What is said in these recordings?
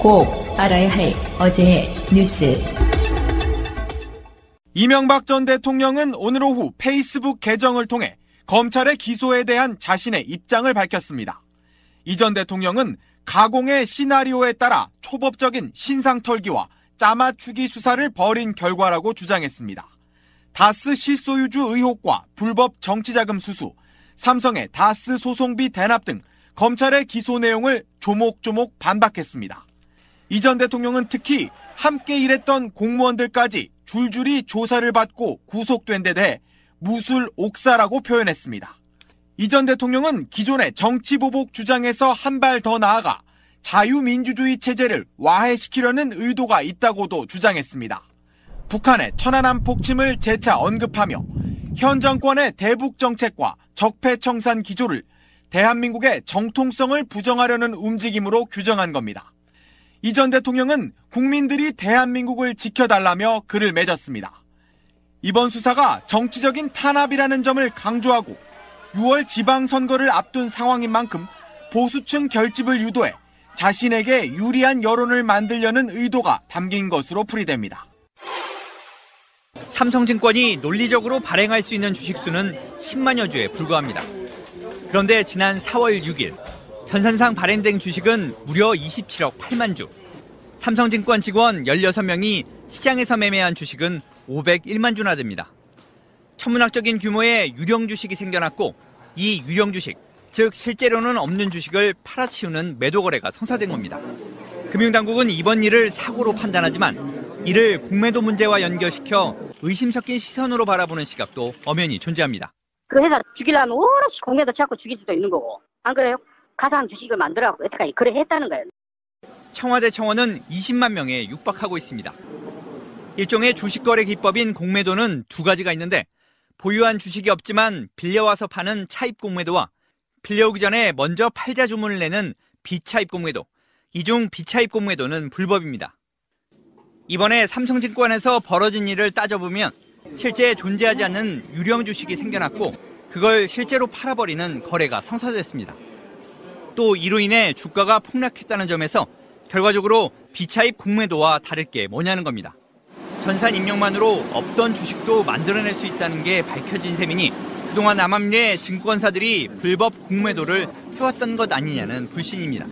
꼭 알아야 할 어제의 뉴스. 이명박 전 대통령은 오늘 오후 페이스북 계정을 통해 검찰의 기소에 대한 자신의 입장을 밝혔습니다. 이 전 대통령은 가공의 시나리오에 따라 초법적인 신상털기와 짜맞추기 수사를 벌인 결과라고 주장했습니다. 다스 실소유주 의혹과 불법 정치자금 수수, 삼성의 다스 소송비 대납 등 검찰의 기소 내용을 조목조목 반박했습니다. 이 전 대통령은 특히 함께 일했던 공무원들까지 줄줄이 조사를 받고 구속된 데 대해 무술 옥사라고 표현했습니다. 이 전 대통령은 기존의 정치보복 주장에서 한 발 더 나아가 자유민주주의 체제를 와해시키려는 의도가 있다고도 주장했습니다. 북한의 천안함 폭침을 재차 언급하며 현 정권의 대북 정책과 적폐청산 기조를 대한민국의 정통성을 부정하려는 움직임으로 규정한 겁니다. 이 전 대통령은 국민들이 대한민국을 지켜달라며 글을 맺었습니다. 이번 수사가 정치적인 탄압이라는 점을 강조하고 6월 지방선거를 앞둔 상황인 만큼 보수층 결집을 유도해 자신에게 유리한 여론을 만들려는 의도가 담긴 것으로 풀이됩니다. 삼성증권이 논리적으로 발행할 수 있는 주식수는 10만여 주에 불과합니다. 그런데 지난 4월 6일 전산상 발행된 주식은 무려 27억 8만 주. 삼성증권 직원 16명이 시장에서 매매한 주식은 501만 주나 됩니다. 천문학적인 규모의 유령 주식이 생겨났고 이 유령 주식, 즉 실제로는 없는 주식을 팔아치우는 매도 거래가 성사된 겁니다. 금융당국은 이번 일을 사고로 판단하지만 이를 공매도 문제와 연결시켜 의심 섞인 시선으로 바라보는 시각도 엄연히 존재합니다. 그 회사 죽이려면 오롯이 공매도 찾고 죽일 수도 있는 거고, 안 그래요? 가상 주식을 만들어갖고 여태까지 거래했다는 거예요. 청와대 청원은 20만 명에 육박하고 있습니다. 일종의 주식거래 기법인 공매도는 두 가지가 있는데 보유한 주식이 없지만 빌려와서 파는 차입 공매도와 빌려오기 전에 먼저 팔자 주문을 내는 비차입 공매도, 이중 비차입 공매도는 불법입니다. 이번에 삼성증권에서 벌어진 일을 따져보면 실제 존재하지 않는 유령 주식이 생겨났고 그걸 실제로 팔아버리는 거래가 성사됐습니다. 또 이로 인해 주가가 폭락했다는 점에서 결과적으로 비차입 공매도와 다를 게 뭐냐는 겁니다. 전산 입력만으로 없던 주식도 만들어낼 수 있다는 게 밝혀진 셈이니 그동안 남한미래 증권사들이 불법 공매도를 해왔던 것 아니냐는 불신입니다.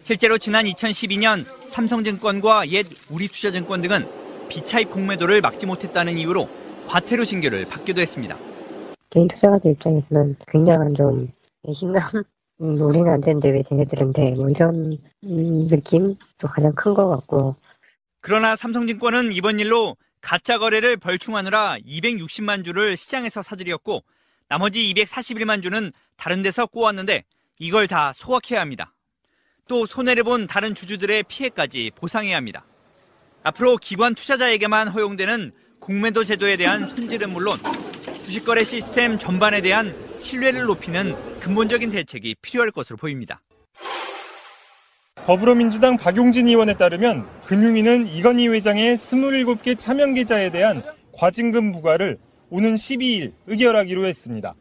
실제로 지난 2012년 삼성증권과 옛 우리투자증권 등은 비차입 공매도를 막지 못했다는 이유로 과태료 징계를 받기도 했습니다. 개인 투자가들 입장에서는 굉장한 좀 배신감? 우리는 안 되는데 왜 쟤네들은 돼? 뭐 이런 느낌도 가장 큰 것 같고. 그러나 삼성증권은 이번 일로 가짜 거래를 벌충하느라 260만 주를 시장에서 사들였고 나머지 241만 주는 다른 데서 꼬았는데 이걸 다 소각해야 합니다. 또 손해를 본 다른 주주들의 피해까지 보상해야 합니다. 앞으로 기관 투자자에게만 허용되는 공매도 제도에 대한 손질은 물론 주식거래 시스템 전반에 대한 신뢰를 높이는 근본적인 대책이 필요할 것으로 보입니다. 더불어민주당 박용진 의원에 따르면 금융위는 이건희 회장의 27개 차명 계좌에 대한 과징금 부과를 오는 12일 의결하기로 했습니다.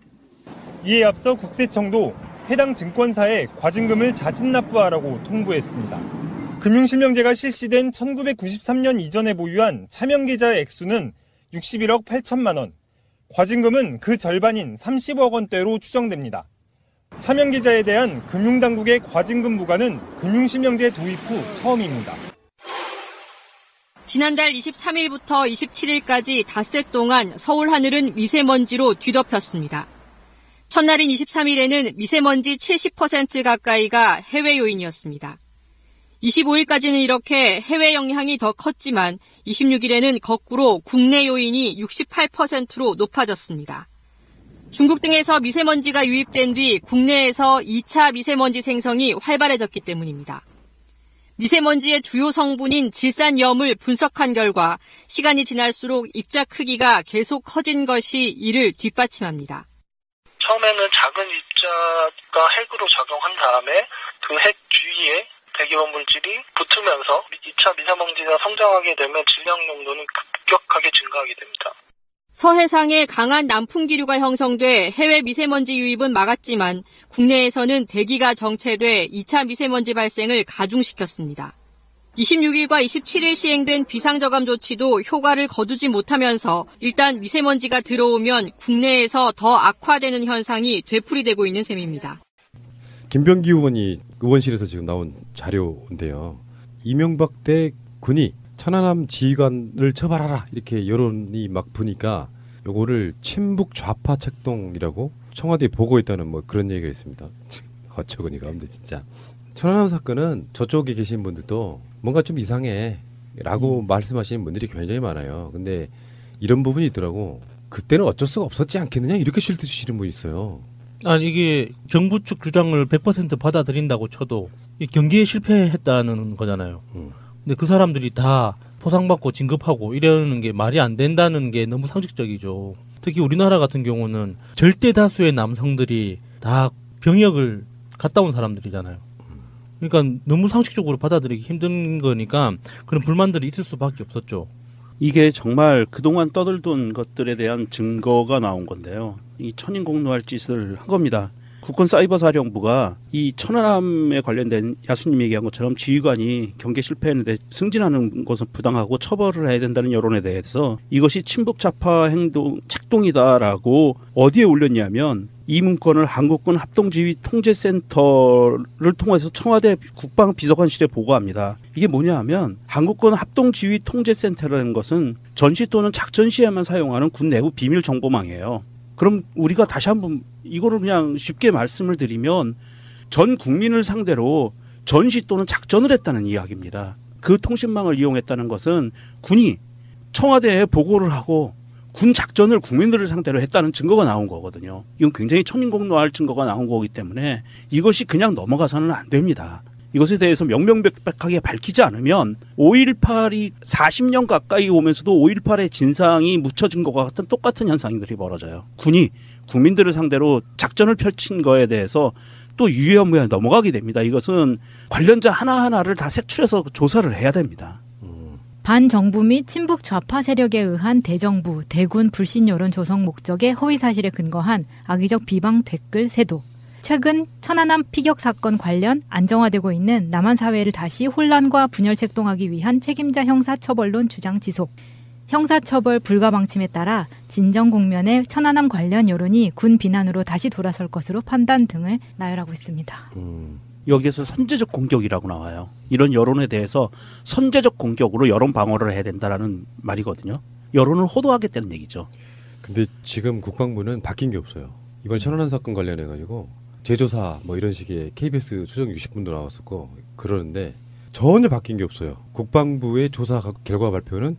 이에 앞서 국세청도 해당 증권사에 과징금을 자진 납부하라고 통보했습니다. 금융실명제가 실시된 1993년 이전에 보유한 차명 계좌의 액수는 61억 8천만 원, 과징금은 그 절반인 30억 원대로 추정됩니다. 차명 계좌에 대한 금융당국의 과징금 부과는 금융실명제 도입 후 처음입니다. 지난달 23일부터 27일까지 닷새 동안 서울 하늘은 미세먼지로 뒤덮였습니다. 첫날인 23일에는 미세먼지 70% 가까이가 해외 요인이었습니다. 25일까지는 이렇게 해외 영향이 더 컸지만 26일에는 거꾸로 국내 요인이 68%로 높아졌습니다. 중국 등에서 미세먼지가 유입된 뒤 국내에서 2차 미세먼지 생성이 활발해졌기 때문입니다. 미세먼지의 주요 성분인 질산염을 분석한 결과 시간이 지날수록 입자 크기가 계속 커진 것이 이를 뒷받침합니다. 처음에는 작은 입자가 핵으로 작용한 다음에 그 핵 주위에 대기온 물질이 붙으면서 2차 미세먼지가 성장하게 되면 질량 농도는 급격하게 증가하게 됩니다. 서해상에 강한 남풍기류가 형성돼 해외 미세먼지 유입은 막았지만 국내에서는 대기가 정체돼 2차 미세먼지 발생을 가중시켰습니다. 26일과 27일 시행된 비상저감 조치도 효과를 거두지 못하면서 일단 미세먼지가 들어오면 국내에서 더 악화되는 현상이 되풀이되고 있는 셈입니다. 김병기 의원이 의원실에서 지금 나온 자료인데요. 이명박 때 군이 천안함 지휘관을 처벌하라 이렇게 여론이 막 부니까 요거를 친북 좌파 책동이라고 청와대에 보고했다는 뭐 그런 얘기가 있습니다. 어처구니가 없는데 진짜. 천안함 사건은 저쪽에 계신 분들도 뭔가 좀 이상해 라고 말씀하시는 분들이 굉장히 많아요. 근데 이런 부분이 있더라고. 그때는 어쩔 수가 없었지 않겠느냐 이렇게 실드주시는 분이 있어요. 아니 이게 정부 측 주장을 100% 받아들인다고 쳐도 이 경기에 실패했다는 거잖아요. 근데 그 사람들이 다 포상받고 진급하고 이러는 게 말이 안 된다는 게 너무 상식적이죠. 특히 우리나라 같은 경우는 절대 다수의 남성들이 다 병역을 갔다 온 사람들이잖아요. 그러니까 너무 상식적으로 받아들이기 힘든 거니까 그런 불만들이 있을 수밖에 없었죠. 이게 정말 그동안 떠들던 것들에 대한 증거가 나온 건데요. 이 천인공노할 짓을 한 겁니다. 국군사이버사령부가 이 천안함에 관련된 야수님 얘기한 것처럼 지휘관이 경계 실패했는데 승진하는 것은 부당하고 처벌을 해야 된다는 여론에 대해서 이것이 친북좌파 행동 책동이다라고 어디에 올렸냐면 이 문건을 한국군 합동지휘 통제센터를 통해서 청와대 국방비서관실에 보고합니다. 이게 뭐냐 하면 한국군 합동지휘 통제센터라는 것은 전시 또는 작전 시에만 사용하는 군 내부 비밀 정보망이에요. 그럼 우리가 다시 한번 이거를 그냥 쉽게 말씀을 드리면 전 국민을 상대로 전시 또는 작전을 했다는 이야기입니다. 그 통신망을 이용했다는 것은 군이 청와대에 보고를 하고 군 작전을 국민들을 상대로 했다는 증거가 나온 거거든요. 이건 굉장히 천인공노할 증거가 나온 거기 때문에 이것이 그냥 넘어가서는 안 됩니다. 이것에 대해서 명명백백하게 밝히지 않으면 5.18이 40년 가까이 오면서도 5.18의 진상이 묻혀진 것과 같은 똑같은 현상들이 벌어져요. 군이 국민들을 상대로 작전을 펼친 거에 대해서 또 유야무야 넘어가게 됩니다. 이것은 관련자 하나하나를 다 색출해서 조사를 해야 됩니다. 반정부 및 친북 좌파 세력에 의한 대정부, 대군 불신 여론 조성 목적의 허위 사실에 근거한 악의적 비방 댓글 세도. 최근 천안함 피격 사건 관련 안정화되고 있는 남한 사회를 다시 혼란과 분열 책동하기 위한 책임자 형사처벌론 주장 지속. 형사처벌 불가 방침에 따라 진정 국면의 천안함 관련 여론이 군 비난으로 다시 돌아설 것으로 판단 등을 나열하고 있습니다. 여기에서 선제적 공격이라고 나와요. 이런 여론에 대해서 선제적 공격으로 여론 방어를 해야 된다라는 말이거든요. 여론을 호도하겠다는 얘기죠. 근데 지금 국방부는 바뀐 게 없어요. 이번 천안함 사건 관련해가지고 재조사 뭐 이런 식의 KBS 추정 60분도 나왔었고 그러는데 전혀 바뀐 게 없어요. 국방부의 조사 결과 발표는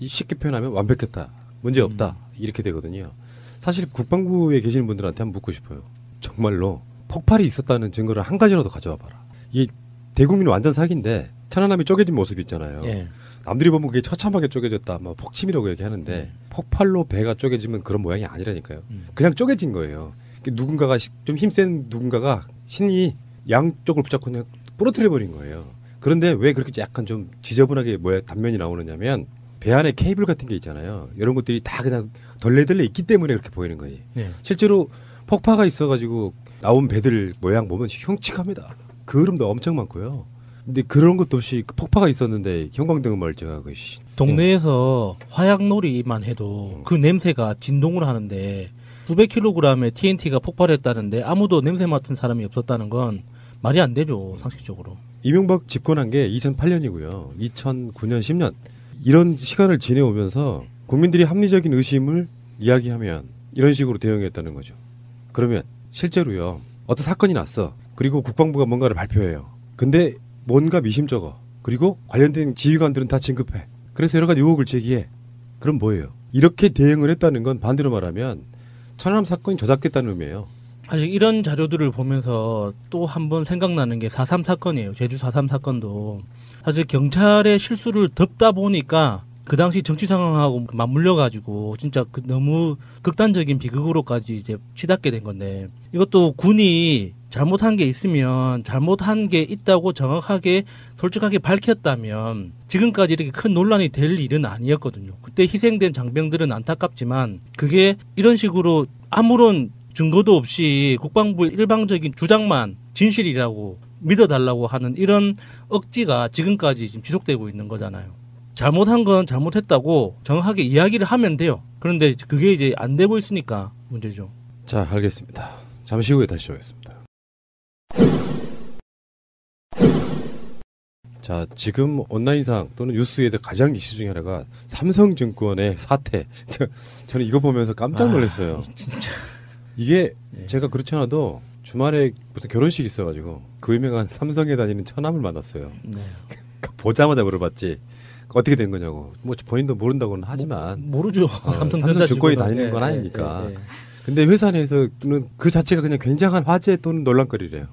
쉽게 표현하면 완벽했다. 문제 없다. 이렇게 되거든요. 사실 국방부에 계시는 분들한테 한번 묻고 싶어요. 정말로 폭발이 있었다는 증거를 한 가지라도 가져와 봐라. 이게 대국민 완전 사기인데 천안함이 쪼개진 모습 있잖아요. 예. 남들이 보면 그게 처참하게 쪼개졌다. 뭐 폭침이라고 얘기하는데 폭발로 배가 쪼개지면 그런 모양이 아니라니까요. 그냥 쪼개진 거예요. 누군가가 좀 힘센 누군가가 신이 양쪽을 붙잡고 그냥 부러뜨려버린 거예요. 그런데 왜 그렇게 약간 좀 지저분하게 단면이 나오느냐면 배 안에 케이블 같은 게 있잖아요. 이런 것들이 다 그냥 덜레덜레 있기 때문에 그렇게 보이는 거예요. 네. 실제로 폭파가 있어가지고 나온 배들 모양 보면 흉측합니다. 그름도 엄청 많고요. 근데 그런 것도 없이 폭파가 있었는데 형광등은 멀쩡하고. 동네에서 화약놀이만 해도 그 냄새가 진동을 하는데 수백 킬로그램의 TNT가 폭발했다는데 아무도 냄새 맡은 사람이 없었다는 건 말이 안 되죠. 상식적으로. 이명박 집권한 게 2008년이고요. 2009년 10년 이런 시간을 지내오면서 국민들이 합리적인 의심을 이야기하면 이런 식으로 대응했다는 거죠. 그러면 실제로요. 어떤 사건이 났어. 그리고 국방부가 뭔가를 발표해요. 근데 뭔가 미심쩍어. 그리고 관련된 지휘관들은 다 진급해. 그래서 여러 가지 의혹을 제기해. 그럼 뭐예요? 이렇게 대응을 했다는 건 반대로 말하면 천안함 사건이 조작됐다는 의미예요. 아직 이런 자료들을 보면서 또 한 번 생각나는 게 4.3 사건이에요. 제주 4.3 사건도. 사실 경찰의 실수를 덮다 보니까 그 당시 정치 상황하고 맞물려가지고 진짜 너무 극단적인 비극으로까지 이제 치닫게 된 건데 이것도 군이 잘못한 게 있으면 잘못한 게 있다고 정확하게 솔직하게 밝혔다면 지금까지 이렇게 큰 논란이 될 일은 아니었거든요. 그때 희생된 장병들은 안타깝지만 그게 이런 식으로 아무런 증거도 없이 국방부의 일방적인 주장만 진실이라고 믿어달라고 하는 이런 억지가 지금까지 지금 지속되고 있는 거잖아요. 잘못한 건 잘못했다고 정확하게 이야기를 하면 돼요. 그런데 그게 이제 안 되고 있으니까 문제죠. 자, 알겠습니다. 잠시 후에 다시 오겠습니다. 자, 지금 온라인상 또는 뉴스에서 가장 이슈 중에 하나가 삼성증권의 사태. 저는 이거 보면서 깜짝 놀랐어요. 진짜. 이게 제가 그렇지 않아도 주말에 무슨 결혼식이 있어가지고 그 유명한 삼성에 다니는 처남을 만났어요. 네. 보자마자 물어봤지. 어떻게 된 거냐고. 뭐 본인도 모른다고는 하지만 모르죠. 삼성증권이 다니는 건 아니니까. 근데 회사 내에서는 그 자체가 그냥 굉장한 화제 또는 논란거리래요.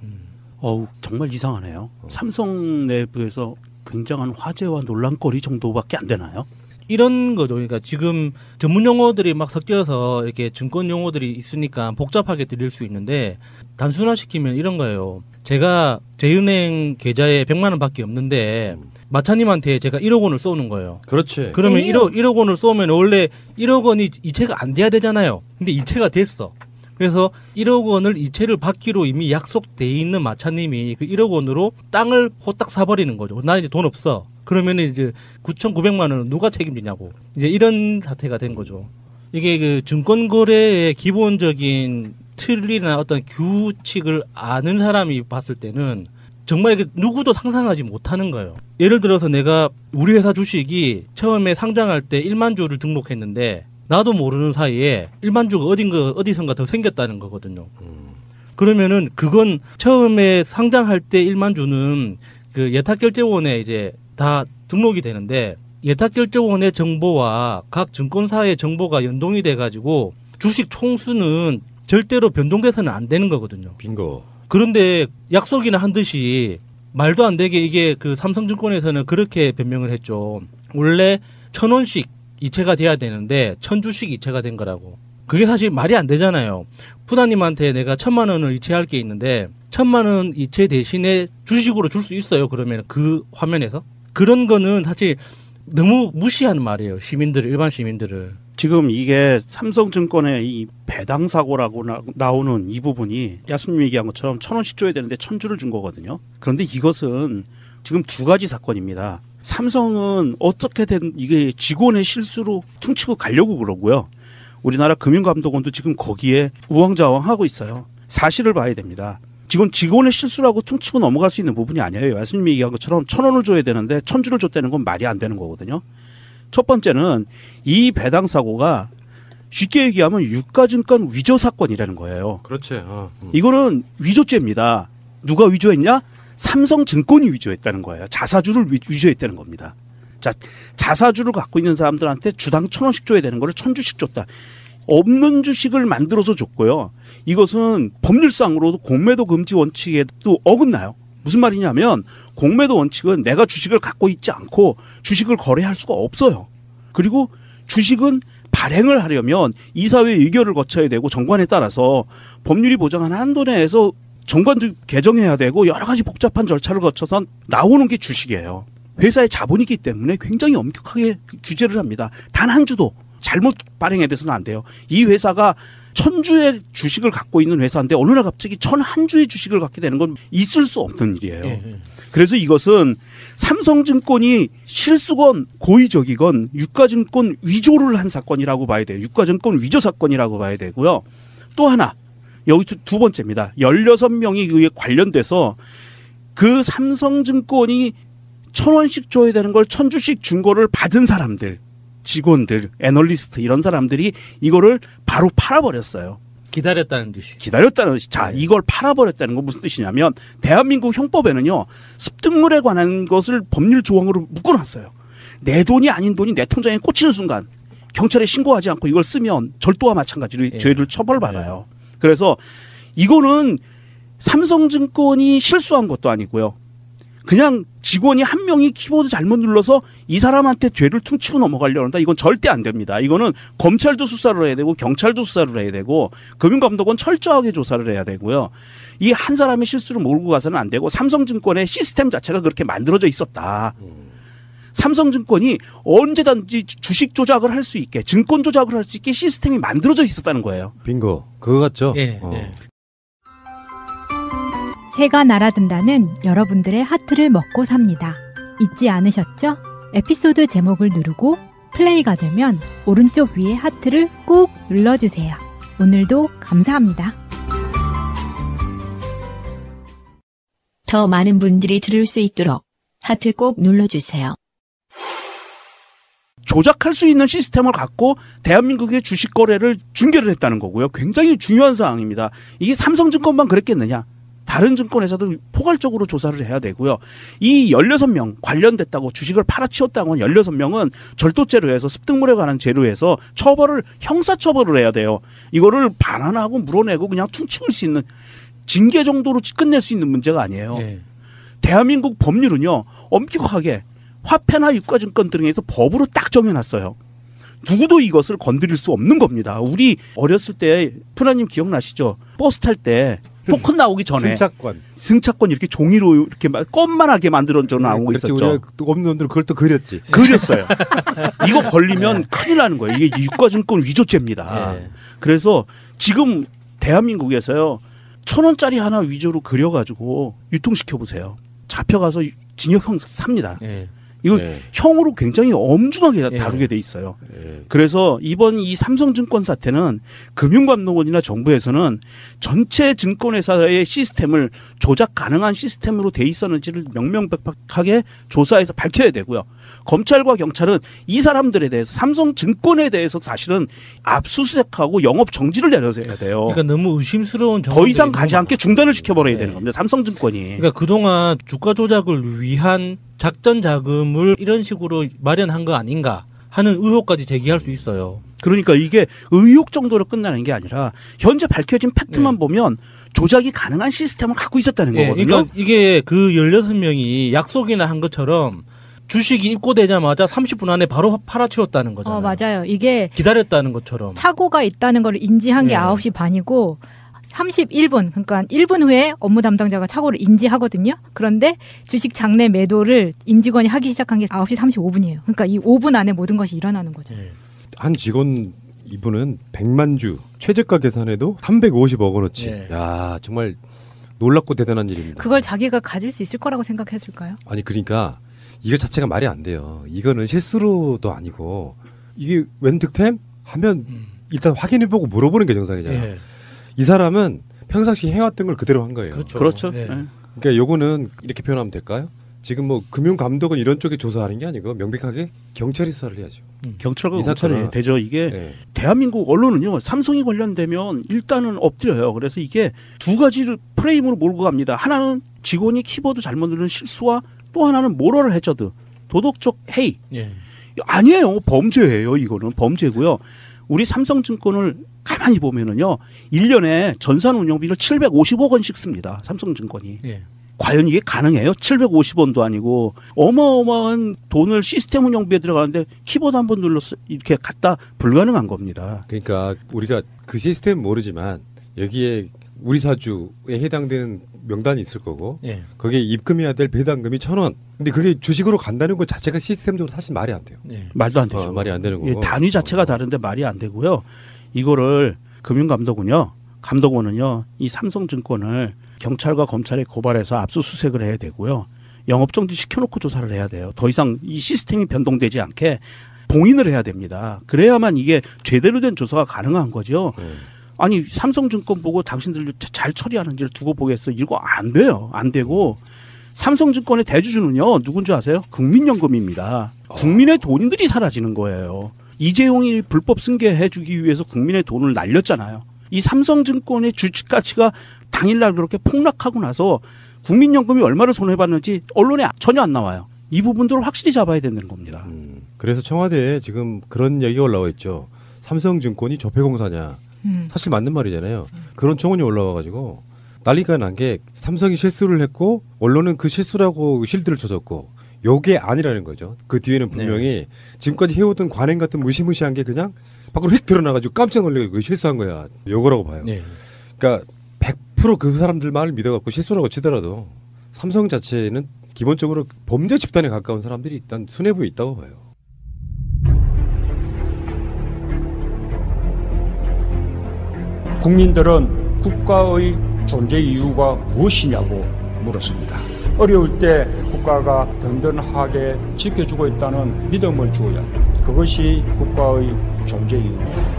정말 이상하네요. 삼성 내부에서 굉장한 화제와 논란거리 정도밖에 안 되나요? 이런 거죠. 그러니까 지금 전문 용어들이 막 섞여서 이렇게 증권 용어들이 있으니까 복잡하게 들릴 수 있는데 단순화시키면 이런 거예요. 제가 제 은행 계좌에 100만 원밖에 없는데 마차님한테 제가 1억 원을 쏘는 거예요. 그렇지. 그러면 1억 원을 쏘면 원래 1억 원이 이체가 안 돼야 되잖아요. 근데 이체가 됐어. 그래서 1억 원을 이체를 받기로 이미 약속돼 있는 마차님이 그 1억 원으로 땅을 호딱 사버리는 거죠. 나 이제 돈 없어. 그러면 이제 9,900만 원은 누가 책임지냐고. 이제 이런 사태가 된 거죠. 이게 그 증권 거래의 기본적인 틀이나 어떤 규칙을 아는 사람이 봤을 때는 정말 누구도 상상하지 못하는 거예요. 예를 들어서 내가 우리 회사 주식이 처음에 상장할 때 1만 주를 등록했는데 나도 모르는 사이에 1만 주가 어디선가 더 생겼다는 거거든요. 그러면은 그건 처음에 상장할 때 1만 주는 그 예탁결제원에 이제 다 등록이 되는데 예탁결제원의 정보와 각 증권사의 정보가 연동이 돼가지고 주식 총수는 절대로 변동돼서는 안 되는 거거든요. 빙고. 그런데 약속이나 한 듯이 말도 안 되게 이게 그 삼성증권에서는 그렇게 변명을 했죠. 원래 1,000원씩 이체가 돼야 되는데 1,000주씩 이체가 된 거라고. 그게 사실 말이 안 되잖아요. 푸다님한테 내가 1,000만 원을 이체할 게 있는데 1,000만 원 이체 대신에 주식으로 줄 수 있어요. 그러면 그 화면에서. 그런 거는 사실 너무 무시하는 말이에요. 일반 시민들을. 지금 이게 삼성증권의 이 배당 사고라고 나오는 이 부분이 야수님 얘기한 것처럼 1,000원씩 줘야 되는데 1,000주를 준 거거든요. 그런데 이것은 지금 두 가지 사건입니다. 삼성은 어떻게든 이게 직원의 실수로 퉁치고 가려고 그러고요. 우리나라 금융감독원도 지금 거기에 우왕좌왕하고 있어요. 사실을 봐야 됩니다. 직원의 실수라고 퉁치고 넘어갈 수 있는 부분이 아니에요. 야수님이 얘기한 것처럼 1,000원을 줘야 되는데 1,000주를 줬다는 건 말이 안 되는 거거든요. 첫 번째는 이 배당 사고가 쉽게 얘기하면 유가증권 위조 사건이라는 거예요. 그렇지. 이거는 위조죄입니다. 누가 위조했냐? 삼성증권이 위조했다는 거예요. 자사주를 위조했다는 겁니다. 자, 자사주를 갖고 있는 사람들한테 주당 1,000원씩 줘야 되는 거를 1,000주씩 줬다. 없는 주식을 만들어서 줬고요. 이것은 법률상으로도 공매도 금지 원칙에도 어긋나요. 무슨 말이냐면 공매도 원칙은 내가 주식을 갖고 있지 않고 주식을 거래할 수가 없어요. 그리고 주식은 발행을 하려면 이사회 의결을 거쳐야 되고 정관에 따라서 법률이 보장하는 한도 내에서 정관도 개정해야 되고 여러 가지 복잡한 절차를 거쳐서 나오는 게 주식이에요. 회사의 자본이기 때문에 굉장히 엄격하게 규제를 합니다. 단 한 주도 잘못 발행에 대해서는 안 돼요. 이 회사가 1,000주의 주식을 갖고 있는 회사인데 어느 날 갑자기 1,001주의 주식을 갖게 되는 건 있을 수 없는 일이에요. 그래서 이것은 삼성증권이 실수건 고의적이건 유가증권 위조를 한 사건이라고 봐야 돼요. 유가증권 위조 사건이라고 봐야 되고요. 또 하나 여기 두 번째입니다. 16명이 그에 관련돼서 그 삼성증권이 1,000원씩 줘야 되는 걸 1,000주씩 준 거를 받은 사람들, 직원들, 애널리스트 이런 사람들이 이거를 바로 팔아버렸어요. 기다렸다는 뜻이. 자, 이걸 팔아버렸다는 건 무슨 뜻이냐면 대한민국 형법에는요. 습득물에 관한 것을 법률 조항으로 묶어놨어요. 내 돈이 아닌 돈이 내 통장에 꽂히는 순간 경찰에 신고하지 않고 이걸 쓰면 절도와 마찬가지로 죄를 처벌받아요. 그래서 이거는 삼성증권이 실수한 것도 아니고요. 그냥 직원이 한 명이 키보드 잘못 눌러서 이 사람한테 죄를 퉁치고 넘어가려고 한다. 이건 절대 안 됩니다. 이거는 검찰도 수사를 해야 되고 경찰도 수사를 해야 되고 금융감독원 철저하게 조사를 해야 되고요. 이 한 사람의 실수를 몰고 가서는 안 되고 삼성증권의 시스템 자체가 그렇게 만들어져 있었다. 삼성증권이 언제든지 주식 조작을 할 수 있게 증권 조작을 할 수 있게 시스템이 만들어져 있었다는 거예요. 빙고. 그거 같죠? 예. 새가 날아든다는 여러분들의 하트를 먹고 삽니다. 잊지 않으셨죠? 에피소드 제목을 누르고 플레이가 되면 오른쪽 위에 하트를 꾹 눌러주세요. 오늘도 감사합니다. 더 많은 분들이 들을 수 있도록 하트 꼭 눌러주세요. 조작할 수 있는 시스템을 갖고 대한민국의 주식 거래를 중계를 했다는 거고요. 굉장히 중요한 사항입니다. 이게 삼성증권만 그랬겠느냐? 다른 증권회사도 포괄적으로 조사를 해야 되고요. 이 16명 관련됐다고 주식을 팔아치웠다고 한 16명은 절도죄로 해서 습득물에 관한 죄로 해서 형사처벌을 해야 돼요. 이거를 반환하고 물어내고 그냥 퉁치울 수 있는 징계 정도로 끝낼 수 있는 문제가 아니에요. 네. 대한민국 법률은요. 엄격하게 화폐나 유가증권 등에서 법으로 딱 정해놨어요. 누구도 이것을 건드릴 수 없는 겁니다. 우리 어렸을 때 푸나님 기억나시죠? 버스 탈 때 토큰 나오기 전에 승차권 이렇게 종이로 이렇게 껌만하게 만들어져 나온 거 있었죠. 우리가 없는 놈들 그걸 또 그렸지. 그렸어요. 이거 걸리면 큰일 나는 거예요. 이게 유가증권 위조죄입니다. 그래서 지금 대한민국에서요 1,000원짜리 하나 위조로 그려가지고 유통시켜 보세요. 잡혀가서 징역형 삽니다. 이거 형으로 굉장히 엄중하게 다루게 돼 있어요. 그래서 이번 이 삼성증권 사태는 금융감독원이나 정부에서는 전체 증권회사의 시스템을 조작 가능한 시스템으로 돼 있었는지를 명명백백하게 조사해서 밝혀야 되고요. 검찰과 경찰은 이 사람들에 대해서 삼성증권에 대해서 사실은 압수수색하고 영업 정지를 내려야 돼요. 그러니까 너무 의심스러운 더 이상 가지 않게 중단을 시켜버려야 되는 겁니다. 삼성증권이. 그러니까 그동안 주가 조작을 위한 작전 자금을 이런 식으로 마련한 거 아닌가 하는 의혹까지 제기할 수 있어요. 그러니까 이게 의혹 정도로 끝나는 게 아니라 현재 밝혀진 팩트만 보면 조작이 가능한 시스템을 갖고 있었다는 거거든요. 그러니까 이게 그 16명이 약속이나 한 것처럼 주식이 입고되자마자 30분 안에 바로 팔아치웠다는 거잖아요. 맞아요. 이게 기다렸다는 것처럼. 착오가 있다는 걸 인지한 게 9시 반이고 31분, 그러니까 1분 후에 업무 담당자가 착오를 인지하거든요. 그런데 주식 장내 매도를 임직원이 하기 시작한 게 9시 35분이에요. 그러니까 이 5분 안에 모든 것이 일어나는 거죠. 한 직원 이분은 100만 주 최저가 계산해도 350억 원어치. 야, 정말 놀랍고 대단한 일입니다. 그걸 자기가 가질 수 있을 거라고 생각했을까요? 아니 그러니까 이거 자체가 말이 안 돼요. 이거는 실수로도 아니고 이게 웬 득템? 하면 일단 확인해보고 물어보는 게 정상이잖아요. 이 사람은 평상시 해왔던 걸 그대로 한 거예요. 그렇죠. 그러니까 요거는 이렇게 표현하면 될까요? 지금 뭐 금융감독은 이런 쪽에 조사하는 게 아니고 명백하게 경찰이 수사를 해야죠. 경찰과 검찰이 되죠. 이게 대한민국 언론은요. 삼성이 관련되면 일단은 엎드려요. 그래서 이게 두 가지를 프레임으로 몰고 갑니다. 하나는 직원이 키보드 잘못 누르는 실수와 또 하나는 모럴 해저드, 도덕적 해이. 아니에요. 범죄예요. 이거는 범죄고요. 우리 삼성증권을 가만히 보면은요. 1년에 전산 운영비를 750억 원씩 씁니다. 삼성증권이. 과연 이게 가능해요? 750원도 아니고 어마어마한 돈을 시스템 운영비에 들어가는데 키보드 한 번 눌러서 이렇게 갖다 불가능한 겁니다. 그러니까 우리가 그 시스템 모르지만 여기에 우리 사주에 해당되는 명단이 있을 거고 거기에 입금해야 될 배당금이 1,000원. 근데 그게 주식으로 간다는 것 자체가 시스템적으로 사실 말이 안 돼요. 말도 안 되죠. 말이 안 되는 거고. 단위 자체가 다른데 말이 안 되고요. 이거를 감독원은요. 이 삼성증권을 경찰과 검찰에 고발해서 압수수색을 해야 되고요. 영업정지 시켜놓고 조사를 해야 돼요. 더 이상 이 시스템이 변동되지 않게 봉인을 해야 됩니다. 그래야만 이게 제대로 된 조사가 가능한 거죠. 아니 삼성증권 보고 당신들 잘 처리하는지를 두고 보겠어. 이거 안 돼요. 안 되고 삼성증권의 대주주는요. 누군지 아세요? 국민연금입니다. 국민의 돈들이 사라지는 거예요. 이재용이 불법 승계해주기 위해서 국민의 돈을 날렸잖아요. 이 삼성증권의 주식 가치가 당일날 그렇게 폭락하고 나서 국민연금이 얼마를 손해봤는지 언론에 전혀 안 나와요. 이 부분들을 확실히 잡아야 되는 겁니다. 그래서 청와대에 지금 그런 얘기가 올라와 있죠. 삼성증권이 적폐공사냐. 사실 맞는 말이잖아요. 그런 청원이 올라와가지고 난리가 난 게 삼성이 실수를 했고 언론은 그 실수라고 실드를 쳐줬고 요게 아니라는 거죠. 그 뒤에는 분명히 지금까지 해오던 관행 같은 무시무시한 게 그냥 밖으로 휙 드러나가지고 깜짝 놀래고 실수한 거야. 요거라고 봐요. 그러니까 100% 그 사람들 말을 믿어갖고 실수라고 치더라도 삼성 자체는 기본적으로 범죄 집단에 가까운 사람들이 일단 수뇌부에 있다고 봐요. 국민들은 국가의 존재 이유가 무엇이냐고 물었습니다. 어려울 때 국가가 든든하게 지켜주고 있다는 믿음을 주어야 합니다. 그것이 국가의 존재 이유입니다.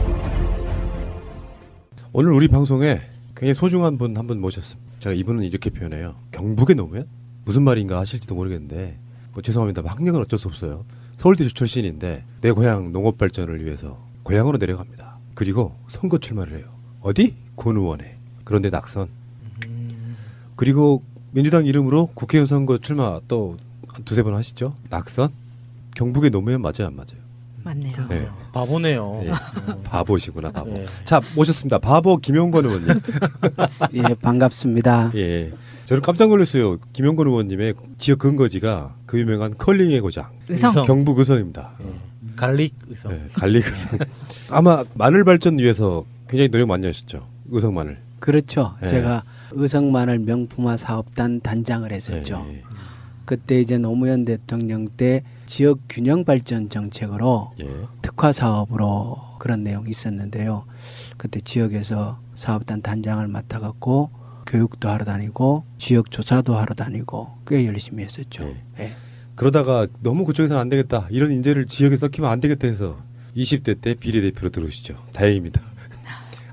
오늘 우리 방송에 굉장히 소중한 분 한 분 모셨습니다. 제가 이분은 이렇게 표현해요. 경북의 노무현? 무슨 말인가 하실지도 모르겠는데 죄송합니다. 학력은 어쩔 수 없어요. 서울대 출신인데 내 고향 농업 발전을 위해서 고향으로 내려갑니다. 그리고 선거 출마를 해요. 어디? 군의원에. 그런데 낙선. 그리고 민주당 이름으로 국회의원 선거 출마 또 두세 번 하시죠? 낙선? 경북의 노무현 맞아요, 안 맞아요? 맞네요. 네. 바보네요. 예. 바보시구나, 바보. 예. 자, 모셨습니다. 바보 김용건 의원님. 예, 반갑습니다. 예. 저는 깜짝 놀랐어요. 김용건 의원님의 지역 근거지가 그 유명한 컬링의 고장. 의성. 경북 의성입니다. 예. 갈릭 의성. 네, 갈릭 의성. 아마 마늘 발전 위해서 굉장히 노력 많이 하셨죠. 의성 마늘. 그렇죠. 예. 제가 의성 마늘 명품화 사업단 단장을 했었죠. 예. 그때 이제 노무현 대통령 때 지역 균형 발전 정책으로 예. 특화 사업으로 그런 내용이 있었는데요. 그때 지역에서 사업단 단장을 맡아갖고 교육도 하러 다니고 지역 조사도 하러 다니고 꽤 열심히 했었죠. 예. 예. 그러다가 너무 그쪽에서는 안 되겠다. 이런 인재를 지역에 섞이면 안 되겠다 해서 20대 때 비례대표로 들어오시죠. 다행입니다.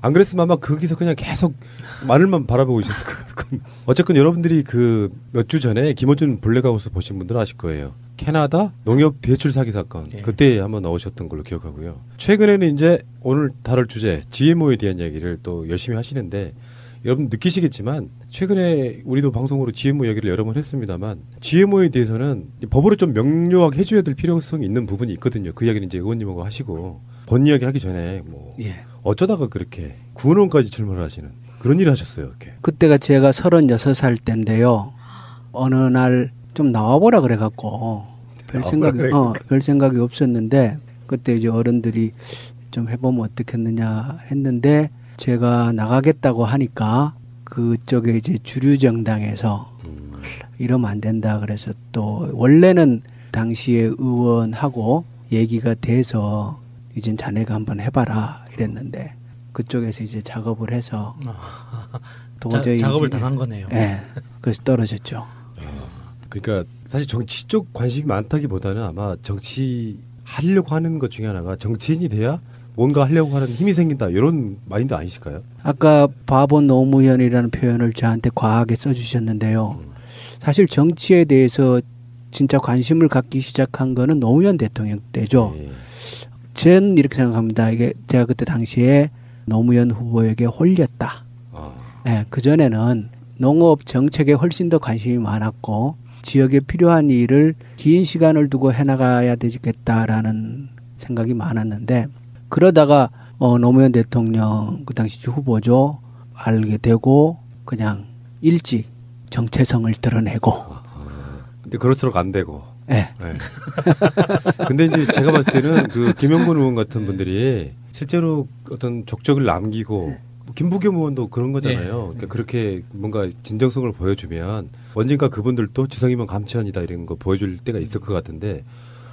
안 그랬으면 아마 거기서 그냥 계속 마늘만 바라보고 있었을 거예요. 어쨌건 여러분들이 그 몇 주 전에 김어준 블랙아웃 보신 분들은 아실 거예요. 캐나다 농협 대출 사기 사건. 예. 그때 한번 나오셨던 걸로 기억하고요. 최근에는 이제 오늘 다룰 주제 GMO에 대한 이야기를 또 열심히 하시는데 여러분 느끼시겠지만 최근에 우리도 방송으로 GMO 얘기를 여러 번 했습니다만 GMO에 대해서는 법으로 좀 명료하게 해줘야 될 필요성이 있는 부분이 있거든요. 그 이야기는 이제 의원님하고 하시고 본 이야기 하기 전에 뭐 예. 어쩌다가 그렇게 군의원까지 출마를 하시는 그런 일을 하셨어요. 이렇게. 그때가 제가 36살 때인데요. 어느 날 좀 나와보라 그래갖고 별 생각이 없었는데 그때 이제 어른들이 좀 해보면 어떻겠느냐 했는데 제가 나가겠다고 하니까 그쪽에 이제 주류 정당에서 이러면 안 된다 그래서 또 원래는 당시에 의원하고 얘기가 돼서 이젠 자네가 한번 해봐라 이랬는데 그쪽에서 이제 작업을 해서 도저히 작업을 당한 거네요. 네, 그래서 떨어졌죠. 그러니까 사실 정치 쪽 관심이 많다기보다는 아마 정치 하려고 하는 것 중에 하나가 정치인이 돼야 뭔가 하려고 하는 힘이 생긴다 이런 마인드 아니실까요? 아까 바보 노무현이라는 표현을 저한테 과하게 써주셨는데요. 사실 정치에 대해서 진짜 관심을 갖기 시작한 거는 노무현 대통령 때죠. 저는 이렇게 생각합니다. 이게 제가 그때 당시에 노무현 후보에게 홀렸다. 네, 그전에는 농업 정책에 훨씬 더 관심이 많았고 지역에 필요한 일을 긴 시간을 두고 해나가야 되겠다라는 생각이 많았는데 그러다가 노무현 대통령 그 당시 후보죠. 알게 되고 그냥 일찍 정체성을 드러내고 근데 그럴수록 안 되고 네. 네. 근데 이제 제가 봤을 때는 그 김용건 의원 같은 분들이 실제로 어떤 족적을 남기고 김부겸 의원도 그런 거잖아요. 그러니까 그렇게 뭔가 진정성을 보여주면 언젠가 그분들도 지성이면 감치한이다 이런 거 보여줄 때가 있을 것 같은데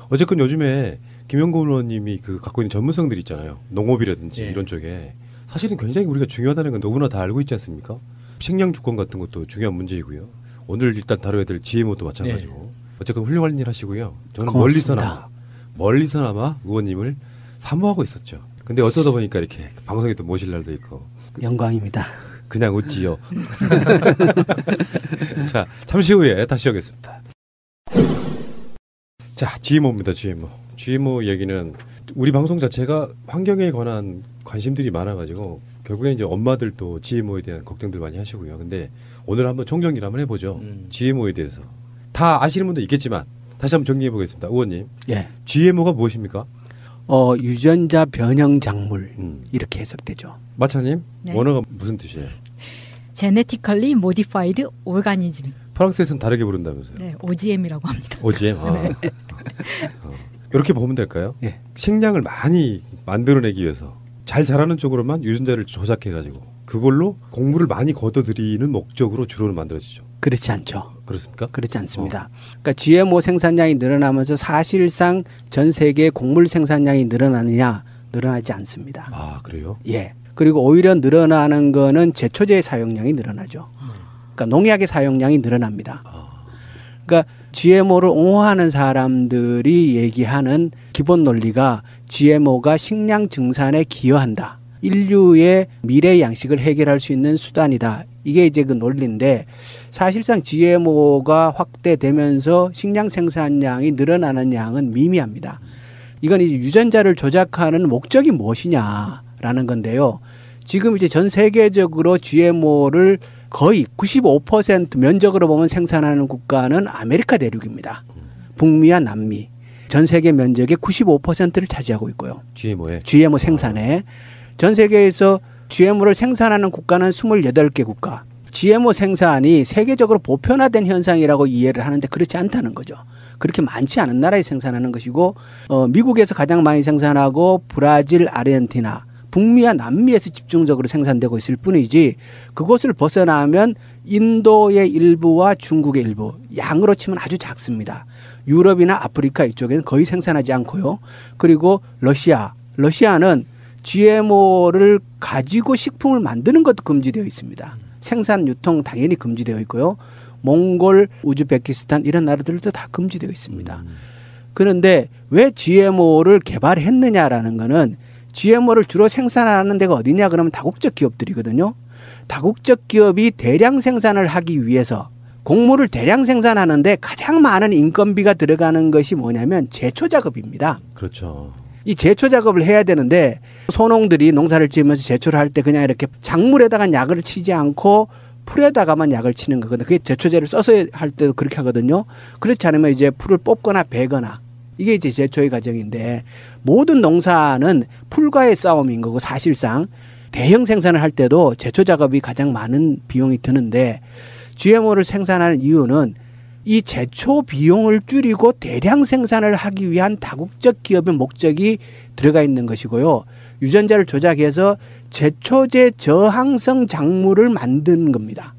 어쨌건 요즘에 김용건 의원님이 그 갖고 있는 전문성들이 있잖아요. 농업이라든지 이런 쪽에 사실은 굉장히 우리가 중요하다는 건 누구나 다 알고 있지 않습니까? 식량 주권 같은 것도 중요한 문제이고요. 오늘 일단 다뤄야 될 GMO도 마찬가지고 어쨌건 훌륭한 일 하시고요. 저는 멀리서나마 의원님을 사모하고 있었죠. 근데 어쩌다 보니까 이렇게 방송에 또 모실 날도 있고 영광입니다. 그냥 웃지요. 자, 잠시 후에 다시 오겠습니다. 자, GMO입니다. GMO 얘기는 우리 방송 자체가 환경에 관한 관심들이 많아가지고 결국에 이제 엄마들도 GMO에 대한 걱정들 많이 하시고요. 근데 오늘 한번 총정리를 한번 해보죠. GMO에 대해서 다 아시는 분도 있겠지만 다시 한번 정리해 보겠습니다. 의원님, GMO가 무엇입니까? 유전자 변형 작물 이렇게 해석되죠. 마차님, 네. 원어가 무슨 뜻이에요? Genetically Modified Organism. 프랑스에서는 다르게 부른다면서요? 네, OGM이라고 합니다. OGM. 네. 이렇게 보면 될까요? 식량을 많이 만들어내기 위해서 잘 자라는 쪽으로만 유전자를 조작해가지고 그걸로 곡물을 많이 걷어들이는 목적으로 주로는 만들어지죠. 그렇지 않죠. 그렇습니까? 그렇지 않습니다. 그러니까 GMO 생산량이 늘어나면서 사실상 전 세계 곡물 생산량이 늘어나느냐? 늘어나지 않습니다. 아, 그래요? 예. 그리고 오히려 늘어나는 거는 제초제의 사용량이 늘어나죠. 그러니까 농약의 사용량이 늘어납니다. 그러니까 GMO를 옹호하는 사람들이 얘기하는 기본 논리가 GMO가 식량 증산에 기여한다. 인류의 미래 양식을 해결할 수 있는 수단이다. 이게 이제 그 논리인데 사실상 GMO가 확대되면서 식량 생산량이 늘어나는 양은 미미합니다. 이건 이제 유전자를 조작하는 목적이 무엇이냐라는 건데요. 지금 이제 전 세계적으로 GMO를 거의 95% 면적으로 보면 생산하는 국가는 아메리카 대륙입니다. 북미와 남미. 전 세계 면적의 95%를 차지하고 있고요. GMO 생산에. 전 세계에서 GMO를 생산하는 국가는 28개 국가. GMO 생산이 세계적으로 보편화된 현상이라고 이해를 하는데 그렇지 않다는 거죠. 그렇게 많지 않은 나라에 생산하는 것이고 미국에서 가장 많이 생산하고 브라질, 아르헨티나, 북미와 남미에서 집중적으로 생산되고 있을 뿐이지 그곳을 벗어나면 인도의 일부와 중국의 일부, 양으로 치면 아주 작습니다. 유럽이나 아프리카 이쪽에는 거의 생산하지 않고요. 그리고 러시아는 GMO를 가지고 식품을 만드는 것도 금지되어 있습니다. 생산, 유통 당연히 금지되어 있고요. 몽골, 우즈베키스탄 이런 나라들도 다 금지되어 있습니다. 그런데 왜 GMO를 개발했느냐라는 거는 GMO를 주로 생산하는 데가 어디냐 그러면 다국적 기업들이거든요. 다국적 기업이 대량 생산을 하기 위해서 곡물을 대량 생산하는데 가장 많은 인건비가 들어가는 것이 뭐냐면 제초 작업입니다. 그렇죠. 이 제초 작업을 해야 되는데 소농들이 농사를 지으면서 제초를 할 때 그냥 이렇게 작물에다가 약을 치지 않고 풀에다가만 약을 치는 거거든요. 그게 제초제를 써서 할 때도 그렇게 하거든요. 그렇지 않으면 이제 풀을 뽑거나 베거나 이게 이제 제초의 과정인데 모든 농사는 풀과의 싸움인 거고 사실상 대형 생산을 할 때도 제초 작업이 가장 많은 비용이 드는데 GMO를 생산하는 이유는 이 제초 비용을 줄이고 대량 생산을 하기 위한 다국적 기업의 목적이 들어가 있는 것이고요. 유전자를 조작해서 제초제 저항성 작물을 만드는 겁니다.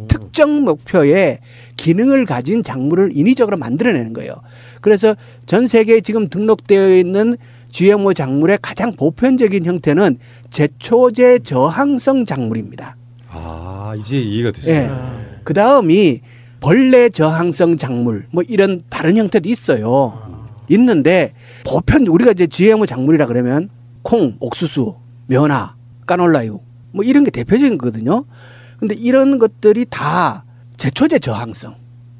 특정 목표에 기능을 가진 작물을 인위적으로 만들어내는 거예요. 그래서 전 세계에 지금 등록되어 있는 GMO 작물의 가장 보편적인 형태는 제초제 저항성 작물입니다. 아, 이제 이해가 됐어요. 네. 그 다음이 벌레 저항성 작물 뭐 이런 다른 형태도 있어요. 있는데 보편 우리가 이제 GMO 작물이라 그러면 콩, 옥수수, 면화, 까놀라유 뭐 이런 게 대표적인 거거든요. 근데 이런 것들이 다 제초제 저항성.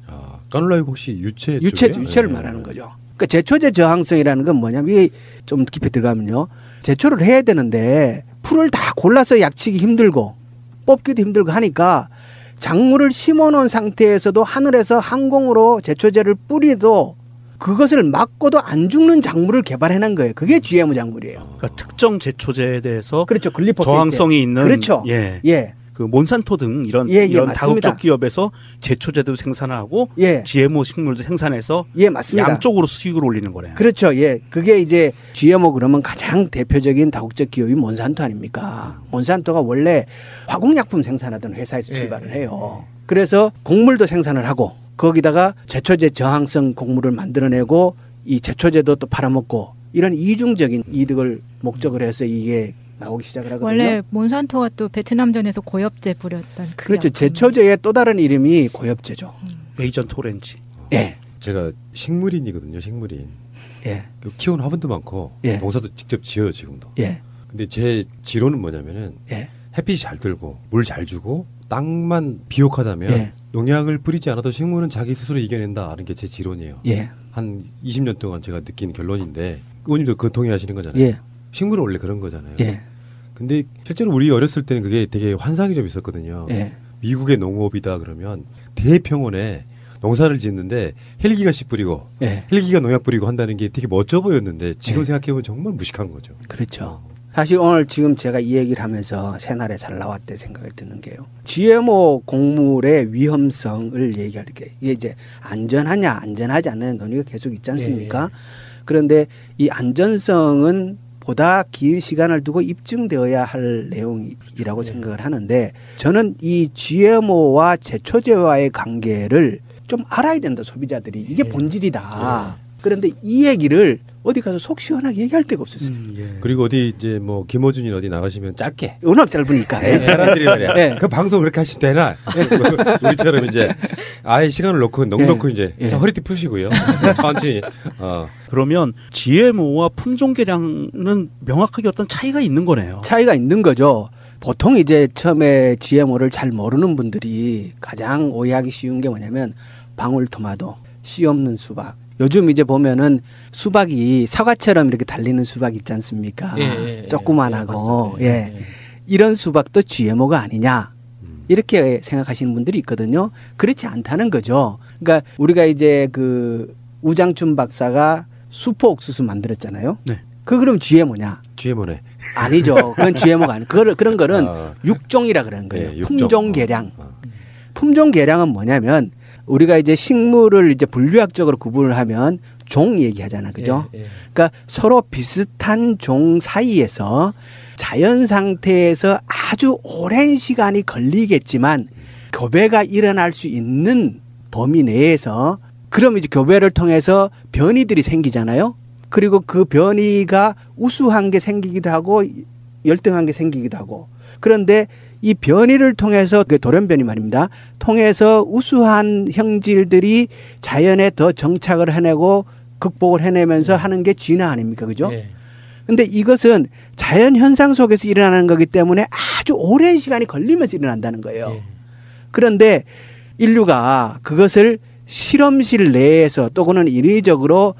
아, 까놀라유 혹시 유채 유채를 말하는 거죠. 그러니까 제초제 저항성이라는 건 뭐냐면 이게 좀 깊이 들어가면요. 제초를 해야 되는데 풀을 다 골라서 약치기 힘들고 뽑기도 힘들고 하니까 작물을 심어놓은 상태에서도 하늘에서 항공으로 제초제를 뿌리도 그것을 막고도 안 죽는 작물을 개발해낸 거예요. 그게 GMO 작물이에요. 그러니까 특정 제초제에 대해서 그렇죠. 글리포세이트. 저항성이 있는 그렇죠. 예. 그 몬산토 등 이런 다국적 기업에서 제초제도 생산하고 GMO 식물도 생산해서 맞습니다. 양쪽으로 수익을 올리는 거네요. 그렇죠. 예. 그게 이제 GMO 그러면 가장 대표적인 다국적 기업이 몬산토 아닙니까? 몬산토가 원래 화공약품 생산하던 회사에서 출발을 해요. 그래서 곡물도 생산을 하고 거기다가 제초제 저항성 곡물을 만들어내고 이 제초제도 또 팔아먹고 이런 이중적인 이득을 목적으로 해서 이게 나오기 시작을 하거든요. 원래 몬산토가 또 베트남전에서 고엽제 뿌렸던 그렇죠. 제초제의 또 다른 이름이 고엽제죠. 에이전트 오렌지. 예. 제가 식물인이거든요. 식물인. 예. 키우는 화분도 많고 농사도 직접 지어요 지금도. 예. 근데 제 지론은 뭐냐면은 햇빛이 잘 들고 물 잘 주고 땅만 비옥하다면 농약을 뿌리지 않아도 식물은 자기 스스로 이겨낸다 하는 게 제 지론이에요. 한 20년 동안 제가 느낀 결론인데 의원님도 그 동의하시는 거잖아요. 식물은 원래 그런 거잖아요. 근데 실제로 우리 어렸을 때는 그게 되게 환상이 좀 있었거든요. 미국의 농업이다 그러면 대평원에 농사를 짓는데 헬기가 씨 뿌리고 헬기가 농약 뿌리고 한다는 게 되게 멋져 보였는데 지금 생각해보면 정말 무식한 거죠. 그렇죠. 사실 오늘 지금 제가 이 얘기를 하면서 새날에 잘 나왔대 생각이 드는 게요. GMO 곡물의 위험성을 얘기할 때 이게 이제 안전하냐 안전하지 않는 논의가 계속 있지 않습니까? 그런데 이 안전성은 보다 긴 시간을 두고 입증되어야 할 내용이라고 생각을 하는데 저는 이 GMO와 제초제와의 관계를 좀 알아야 된다 소비자들이 이게 본질이다. 그런데 이 얘기를 어디 가서 속 시원하게 얘기할 데가 없었어요. 그리고 어디 이제 뭐 김어준이 어디 나가시면 짧게. 워낙 짧으니까. 사람들이 말이야. 네. 그 방송 그렇게 하시면 되나? 우리처럼 이제 아예 시간을 놓고 넉넉히 이제 자, 허리띠 푸시고요. 천천히. 그러면 GMO와 품종 개량은 명확하게 어떤 차이가 있는 거네요. 차이가 있는 거죠. 보통 이제 처음에 GMO를 잘 모르는 분들이 가장 오해하기 쉬운 게 뭐냐면 방울토마토, 씨 없는 수박. 요즘 이제 보면은 수박이 사과처럼 이렇게 달리는 수박 있지 않습니까? 조그만하고 이런 수박도 GMO가 아니냐 이렇게 생각하시는 분들이 있거든요. 그렇지 않다는 거죠. 그러니까 우리가 이제 그 우장춘 박사가 수포 옥수수 만들었잖아요. 네. 그럼 GMO냐? GMO네. 아니죠. 그건 GMO가 아니고 그런 거는 육종이라 그러는 거예요. 육종. 품종 개량. 품종 개량은 뭐냐면 우리가 이제 식물을 이제 분류학적으로 구분을 하면 종 얘기하잖아, 그죠? 그러니까 서로 비슷한 종 사이에서 자연 상태에서 아주 오랜 시간이 걸리겠지만 교배가 일어날 수 있는 범위 내에서 그럼 이제 교배를 통해서 변이들이 생기잖아요. 그리고 그 변이가 우수한 게 생기기도 하고 열등한 게 생기기도 하고 그런데 이 변이를 통해서 그 돌연변이 말입니다. 통해서 우수한 형질들이 자연에 더 정착을 해내고 극복을 해내면서 하는 게 진화 아닙니까? 그죠? 근데 이것은 자연 현상 속에서 일어나는 거기 때문에 아주 오랜 시간이 걸리면서 일어난다는 거예요. 그런데 인류가 그것을 실험실 내에서 또는 인위적으로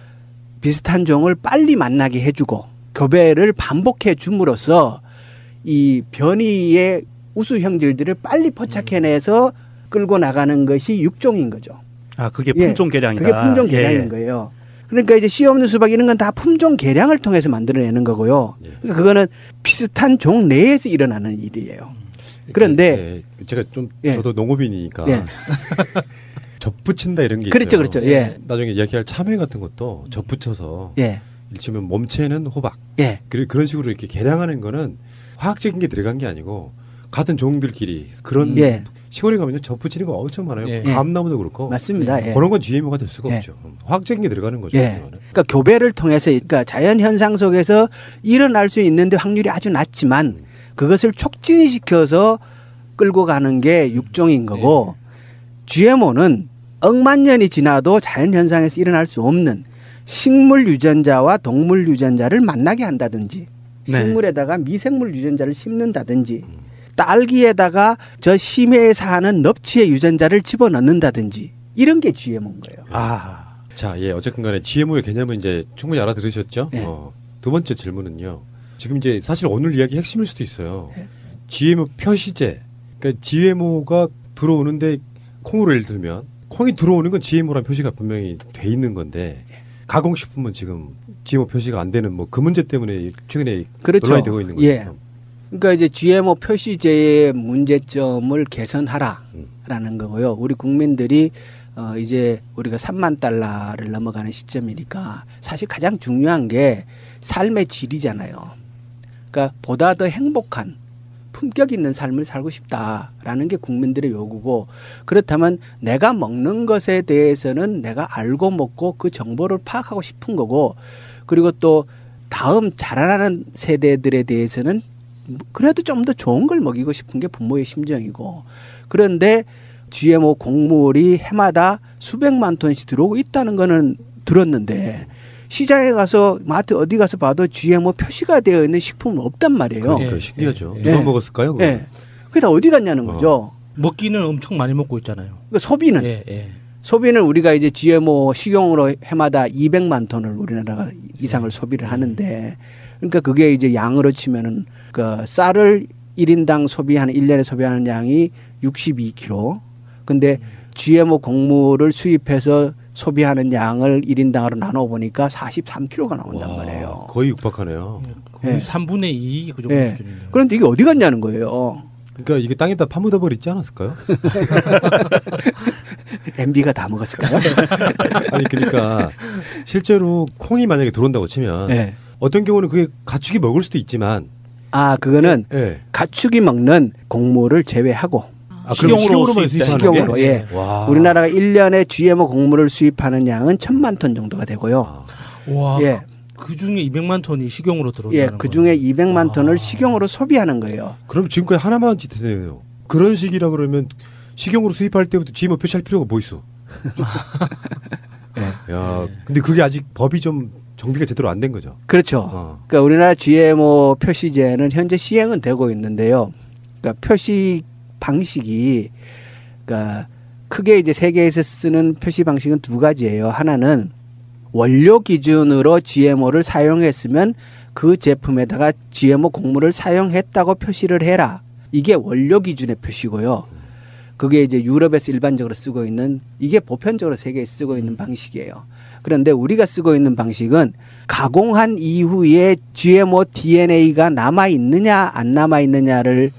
비슷한 종을 빨리 만나게 해주고 교배를 반복해 줌으로써 이 변이의 우수 형질들을 빨리 포착해내서 끌고 나가는 것이 육종인 거죠. 아, 그게 품종 개량이다. 그게 품종 개량인 거예요. 그러니까 이제 씨 없는 수박 이런 건 다 품종 개량을 통해서 만들어내는 거고요. 그러니까 그거는 비슷한 종 내에서 일어나는 일이에요. 그런데 제가 좀 저도 농업인이니까 접붙인다 이런 게 그렇죠, 있어요. 그렇죠. 나중에 얘기할 참외 같은 것도 접붙여서 일치면 몸체는 호박. 그런 식으로 이렇게 개량하는 거는 화학적인 게 들어간 게 아니고 같은 종들끼리 그런 시골에 가면요 접붙이는 거 엄청 많아요. 감나무도 그렇고. 맞습니다. 그런 건 GMO가 될 수가 없죠. 화학적인 게 들어가는 거죠. 그러니까 교배를 통해서 그러니까 자연 현상 속에서 일어날 수 있는데 확률이 아주 낮지만 그것을 촉진시켜서 끌고 가는 게 육종인 거고 GMO는 억만 년이 지나도 자연 현상에서 일어날 수 없는 식물 유전자와 동물 유전자를 만나게 한다든지 식물에다가 미생물 유전자를 심는다든지 딸기에다가 저 심해에 사는 넙치의 유전자를 집어넣는다든지 이런 게 GMO인 거예요. 자, 어쨌든 간에 GMO의 개념은 이제 충분히 알아들으셨죠? 두 번째 질문은요. 지금 이제 사실 오늘 이야기 핵심일 수도 있어요. GMO 표시제. 그러니까 GMO가 들어오는데 콩으로 예를 들면 콩이 들어오는 건 GMO라는 표시가 분명히 돼 있는 건데 가공식품은 지금 GMO 표시가 안 되는 뭐 그 문제 때문에 최근에 논란이 되고 있는 거죠. 그러니까 이제 GMO 표시제의 문제점을 개선하라라는 거고요. 우리 국민들이 이제 우리가 3만 달러를 넘어가는 시점이니까 사실 가장 중요한 게 삶의 질이잖아요. 그러니까 보다 더 행복한 품격 있는 삶을 살고 싶다라는 게 국민들의 요구고 그렇다면 내가 먹는 것에 대해서는 내가 알고 먹고 그 정보를 파악하고 싶은 거고 그리고 또 다음 자라나는 세대들에 대해서는 그래도 좀 더 좋은 걸 먹이고 싶은 게 부모의 심정이고 그런데 GMO 곡물이 해마다 수백만 톤씩 들어오고 있다는 거는 들었는데 시장에 가서 마트 어디 가서 봐도 GMO 표시가 되어 있는 식품은 없단 말이에요. 그러니까 신기하죠. 누가 먹었을까요? 그게 다 어디 갔냐는 거죠. 먹기는 엄청 많이 먹고 있잖아요. 그러니까 소비는 우리가 이제 GMO 식용으로 해마다 200만 톤을 우리나라가 이상을 소비를 하는데 그러니까 그게 이제 양으로 치면은 그 쌀을 1인당 소비하는 1년에 소비하는 양이 62kg. 근데 GMO 곡물을 수입해서 소비하는 양을 1인당으로 나눠 보니까 43kg가 나온단 말이에요. 거의 육박하네요. 거의 3분의 2 그 정도 수준이네요. 그런데 이게 어디 갔냐는 거예요. 그러니까 이게 땅에다 파묻어 버리지 않았을까요? MB가 다 먹었을까요? 아니 그러니까 실제로 콩이 만약에 들어온다고 치면 어떤 경우는 그게 가축이 먹을 수도 있지만 그거는 가축이 먹는 곡물을 제외하고 식용으로만 수입하는 식용으로. 게? 예. 와. 우리나라가 1년에 GMO 곡물을 수입하는 양은 1,000만 톤 정도가 되고요. 와. 예. 그 중에 200만 톤이 식용으로 들어온다는 예, 거예요. 그 중에 200만 톤을 식용으로 소비하는 거예요. 그럼 지금까지 하나만 짓으세요. 그런 식이라 그러면 식용으로 수입할 때부터 GMO 표시할 필요가 뭐 있어? 야, 근데 그게 아직 법이 좀 정비가 제대로 안 된 거죠. 그렇죠. 그러니까 우리나라 GMO 표시제는 현재 시행은 되고 있는데요. 그러니까 표시 방식이 그러니까 크게 이제 세계에서 쓰는 표시 방식은 두 가지예요. 하나는 원료 기준으로 GMO를 사용했으면 그 제품에다가 GMO 곡물을 사용했다고 표시를 해라. 이게 원료 기준의 표시고요. 그게 이제 유럽에서 일반적으로 쓰고 있는 이게 보편적으로 세계에 쓰고 있는 방식이에요. 그런데 우리가 쓰고 있는 방식은 가공한 이후에 GMO DNA가 남아 있느냐 안 남아 있느냐를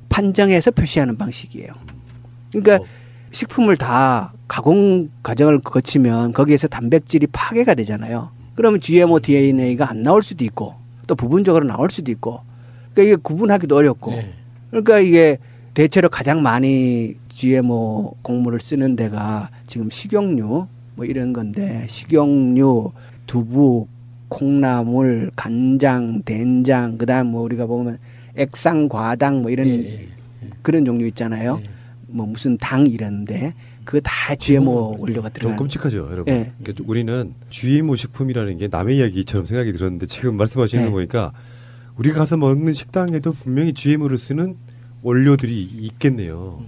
판정해서 표시하는 방식이에요. 그러니까 식품을 다 가공 과정을 거치면 거기에서 단백질이 파괴가 되잖아요. 그러면 GMO DNA가 안 나올 수도 있고 또 부분적으로 나올 수도 있고 그러니까 이게 구분하기도 어렵고 그러니까 이게 대체로 가장 많이 GMO 곡물을 쓰는 데가 지금 식용유 뭐 이런 건데 식용유, 두부, 콩나물, 간장, 된장 그다음 뭐 우리가 보면 액상, 과당 뭐 이런 그런 종류 있잖아요. 뭐 무슨 당 이런데 그거 다 GMO 원료가 들어가는. 좀 끔찍하죠, 여러분. 예. 그러니까 우리는 GMO 식품이라는 게 남의 이야기처럼 생각이 들었는데 지금 말씀하시는 거 보니까 우리가 가서 먹는 식당에도 분명히 GMO를 쓰는 원료들이 있겠네요.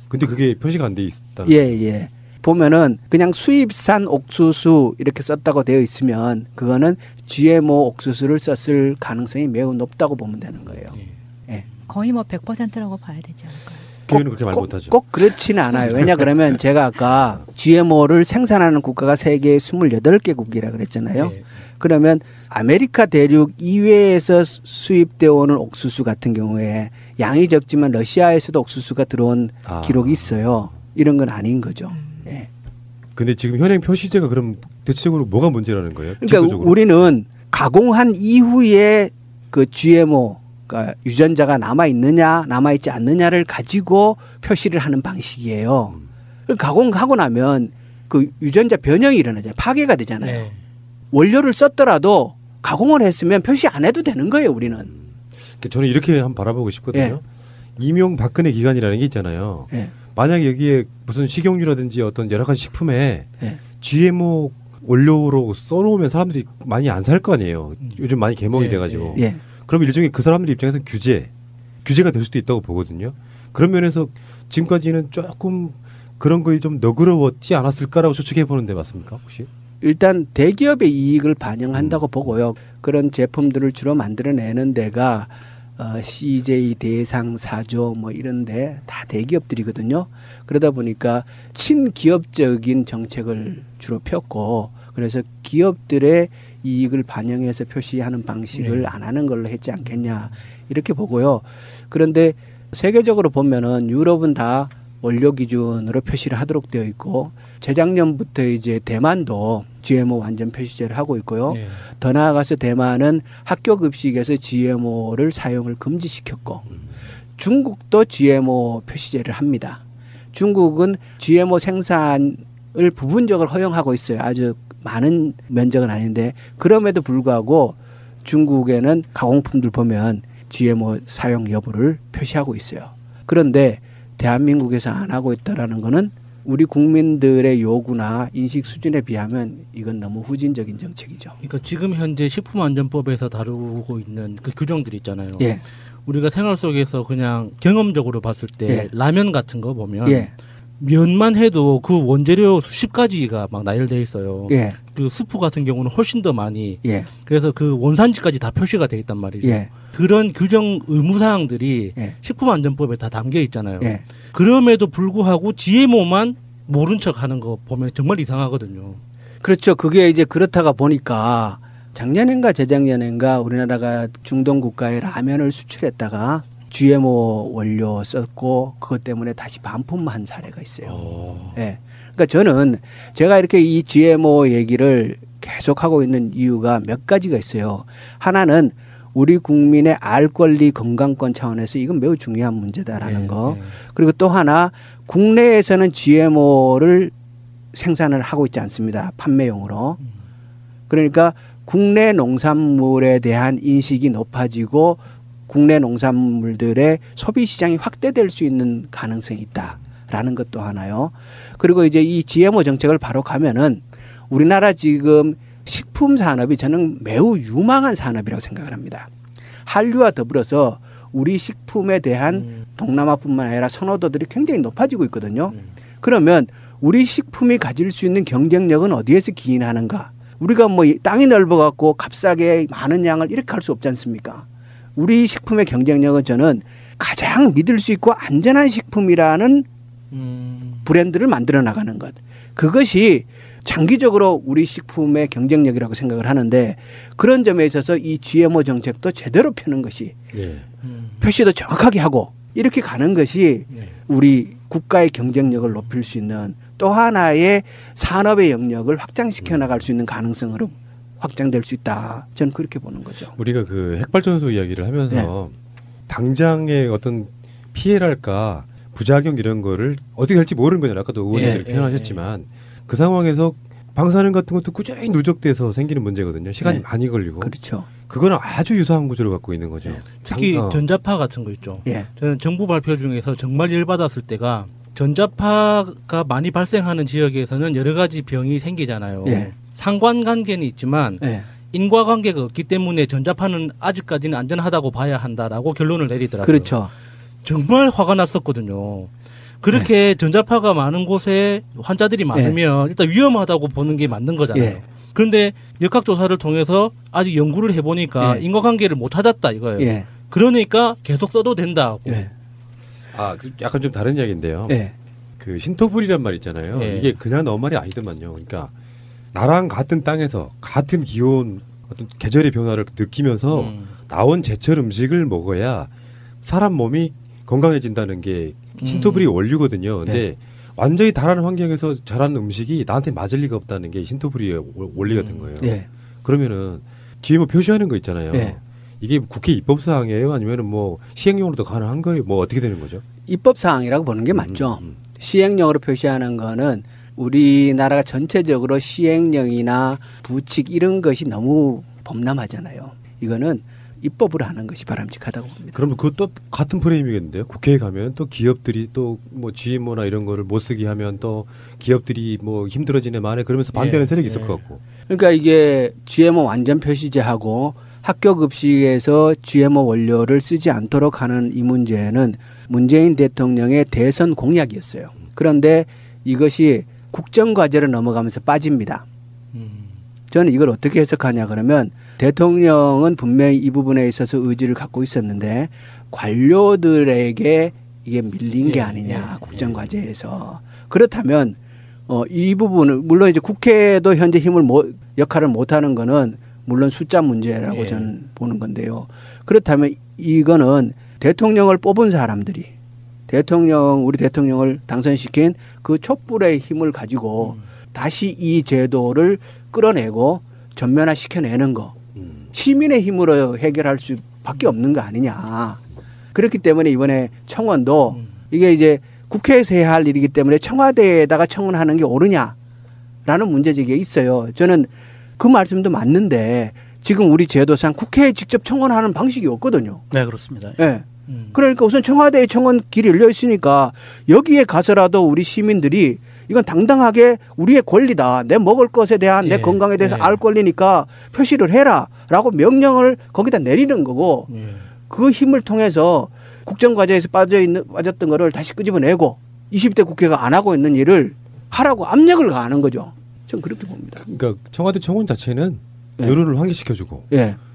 근데 그게 표시가 안 돼 있다는. 예. 보면은 그냥 수입산 옥수수 이렇게 썼다고 되어 있으면 그거는 GMO 옥수수를 썼을 가능성이 매우 높다고 보면 되는 거예요. 예. 거의 뭐 100%라고 봐야 되지 않을까요? 걔는 그렇게 말 못하죠. 꼭 그렇지는 않아요. 왜냐 그러면 제가 아까 GMO를 생산하는 국가가 세계 28개국이라 그랬잖아요. 그러면 아메리카 대륙 이외에서 수입되어 오는 옥수수 같은 경우에 양이 적지만 러시아에서도 옥수수가 들어온 기록이 있어요. 이런 건 아닌 거죠. 예. 근데 지금 현행 표시제가 그럼 대체적으로 뭐가 문제라는 거예요? 그러니까 제도적으로? 우리는 가공한 이후에 그 GMO 그러니까 유전자가 남아 있느냐 남아 있지 않느냐를 가지고 표시를 하는 방식이에요. 가공하고 나면 그 유전자 변형이 일어나잖아요. 파괴가 되잖아요. 원료를 썼더라도 가공을 했으면 표시 안 해도 되는 거예요. 우리는. 저는 이렇게 한번 바라보고 싶거든요. 이명박근혜 기간이라는 게 있잖아요. 만약에 여기에 무슨 식용유라든지 어떤 여러 가지 식품에 GMO 원료로 써놓으면 사람들이 많이 안 살 거 아니에요. 요즘 많이 개몽이 돼가지고. 그럼 일종의 그 사람들 입장에서 규제가 될 수도 있다고 보거든요. 그런 면에서 지금까지는 조금 그런 거에 좀 너그러웠지 않았을까라고 추측해 보는데 맞습니까 혹시? 일단 대기업의 이익을 반영한다고 보고요. 그런 제품들을 주로 만들어내는 데가 CJ, 대상, 사조 뭐 이런데 다 대기업들이거든요. 그러다 보니까 친기업적인 정책을 주로 폈고 그래서 기업들의 이익을 반영해서 표시하는 방식을 안 하는 걸로 했지 않겠냐 이렇게 보고요. 그런데 세계적으로 보면은 유럽은 다 원료 기준으로 표시를 하도록 되어 있고 재작년부터 이제 대만도 GMO 완전 표시제를 하고 있고요. 더 나아가서 대만은 학교 급식에서 GMO를 사용을 금지시켰고 중국도 GMO 표시제를 합니다. 중국은 GMO 생산을 부분적으로 허용하고 있어요. 아주 많은 면적은 아닌데 그럼에도 불구하고 중국에는 가공품들 보면 GMO 사용 여부를 표시하고 있어요. 그런데 대한민국에서 안 하고 있다라는 거는 우리 국민들의 요구나 인식 수준에 비하면 이건 너무 후진적인 정책이죠. 그러니까 지금 현재 식품안전법에서 다루고 있는 그 규정들이 있잖아요. 우리가 생활 속에서 그냥 경험적으로 봤을 때 라면 같은 거 보면 면만 해도 그 원재료 수십 가지가 막 나열돼 있어요. 그 스프 같은 경우는 훨씬 더 많이. 그래서 그 원산지까지 다 표시가 돼 있단 말이죠. 그런 규정 의무사항들이 식품안전법에 다 담겨 있잖아요. 그럼에도 불구하고 GMO만 모른 척하는 거 보면 정말 이상하거든요. 그렇죠. 그게 이제 그렇다가 보니까 작년인가 재작년인가 우리나라가 중동 국가에 라면을 수출했다가 GMO 원료 썼고 그것 때문에 다시 반품한 사례가 있어요. 그러니까 저는 제가 이렇게 이 GMO 얘기를 계속 하고 있는 이유가 몇 가지가 있어요. 하나는 우리 국민의 알 권리 건강권 차원에서 이건 매우 중요한 문제다라는 거. 그리고 또 하나 국내에서는 GMO를 생산을 하고 있지 않습니다. 판매용으로. 그러니까 국내 농산물에 대한 인식이 높아지고 국내 농산물들의 소비 시장이 확대될 수 있는 가능성이 있다라는 것도 하나요. 그리고 이제 이 GMO 정책을 바로 가면은 우리나라 지금 식품 산업이 저는 매우 유망한 산업이라고 생각을 합니다. 한류와 더불어서 우리 식품에 대한 동남아뿐만 아니라 선호도들이 굉장히 높아지고 있거든요. 그러면 우리 식품이 가질 수 있는 경쟁력은 어디에서 기인하는가? 우리가 뭐 땅이 넓어갖고 값싸게 많은 양을 이렇게 할 수 없지 않습니까? 우리 식품의 경쟁력은 저는 가장 믿을 수 있고 안전한 식품이라는 브랜드를 만들어 나가는 것. 그것이 장기적으로 우리 식품의 경쟁력이라고 생각을 하는데 그런 점에 있어서 이 GMO 정책도 제대로 펴는 것이 표시도 정확하게 하고 이렇게 가는 것이 우리 국가의 경쟁력을 높일 수 있는 또 하나의 산업의 영역을 확장시켜 나갈 수 있는 가능성으로 확장될 수 있다. 저는 그렇게 보는 거죠. 우리가 그 핵발전소 이야기를 하면서 당장의 어떤 피해랄까 부작용 이런 거를 어떻게 할지 모르는 거잖아요. 아까도 의원님들이 표현하셨지만 그 상황에서 방사능 같은 것도 꾸준히 누적돼서 생기는 문제거든요. 시간이 많이 걸리고. 그렇죠. 그거는 아주 유사한 구조를 갖고 있는 거죠. 특히 전자파 같은 거 있죠. 저는 정부 발표 중에서 정말 열받았을 때가 전자파가 많이 발생하는 지역에서는 여러 가지 병이 생기잖아요. 상관관계는 있지만 인과관계가 없기 때문에 전자파는 아직까지는 안전하다고 봐야 한다라고 결론을 내리더라고요. 그렇죠. 정말 화가 났었거든요. 그렇게 전자파가 많은 곳에 환자들이 많으면 일단 위험하다고 보는 게 맞는 거잖아요. 그런데 역학조사를 통해서 아직 연구를 해보니까 인과관계를 못 찾았다 이거예요. 그러니까 계속 써도 된다고. 약간 좀 다른 이야기인데요. 그 신토불이란 말 있잖아요. 이게 그냥 나온 말이 아니더만요. 그러니까 나랑 같은 땅에서 같은 기온 어떤 계절의 변화를 느끼면서 나온 제철 음식을 먹어야 사람 몸이 건강해진다는 게 신토불이 원리거든요. 근데 완전히 다른 환경에서 자라는 음식이 나한테 맞을 리가 없다는 게 신토불이의 원리가 된 거예요. 그러면은 GMO 표시하는 거 있잖아요. 이게 국회 입법 사항이에요? 아니면은 뭐 시행령으로도 가능한 거예요? 뭐 어떻게 되는 거죠? 입법 사항이라고 보는 게 맞죠. 시행령으로 표시하는 거는 우리나라가 전체적으로 시행령이나 부칙 이런 것이 너무 범람하잖아요. 이거는 입법으로 하는 것이 바람직하다고 봅니다. 그럼 그것도 같은 프레임이겠는데요. 국회에 가면 또 기업들이 또 뭐 GMO나 이런 거를 못 쓰게 하면 또 기업들이 뭐 힘들어지네 만에 그러면서 반대하는 세력이 있을 것 같고. 그러니까 이게 GMO 완전 표시제하고 학교 급식에서 GMO 원료를 쓰지 않도록 하는 이 문제는 문재인 대통령의 대선 공약이었어요. 그런데 이것이 국정과제로 넘어가면서 빠집니다. 저는 이걸 어떻게 해석하냐 그러면 대통령은 분명히 이 부분에 있어서 의지를 갖고 있었는데 관료들에게 이게 밀린 게 아니냐 국정과제에서. 그렇다면 이 부분은 물론 이제 국회도 현재 역할을 못하는 거는 물론 숫자 문제라고 저는 보는 건데요. 그렇다면 이거는 대통령을 뽑은 사람들이 우리 대통령을 당선시킨 그 촛불의 힘을 가지고 다시 이 제도를 끌어내고 전면화시켜내는 거. 시민의 힘으로 해결할 수밖에 없는 거 아니냐. 그렇기 때문에 이번에 청원도 이게 이제 국회에서 해야 할 일이기 때문에 청와대에다가 청원하는 게 옳으냐라는 문제제기가 있어요. 저는 그 말씀도 맞는데 지금 우리 제도상 국회에 직접 청원하는 방식이 없거든요. 네, 그렇습니다. 그러니까 우선 청와대에 청원 길이 열려 있으니까 여기에 가서라도 우리 시민들이 이건 당당하게 우리의 권리다. 내 먹을 것에 대한 내 건강에 대해서 알 권리니까 표시를 해라라고 명령을 거기다 내리는 거고 그 힘을 통해서 국정과제에서 빠졌던 거를 다시 끄집어내고 20대 국회가 안 하고 있는 일을 하라고 압력을 가하는 거죠. 전 그렇게 봅니다. 그러니까 청와대 청원 자체는 여론을 환기시켜주고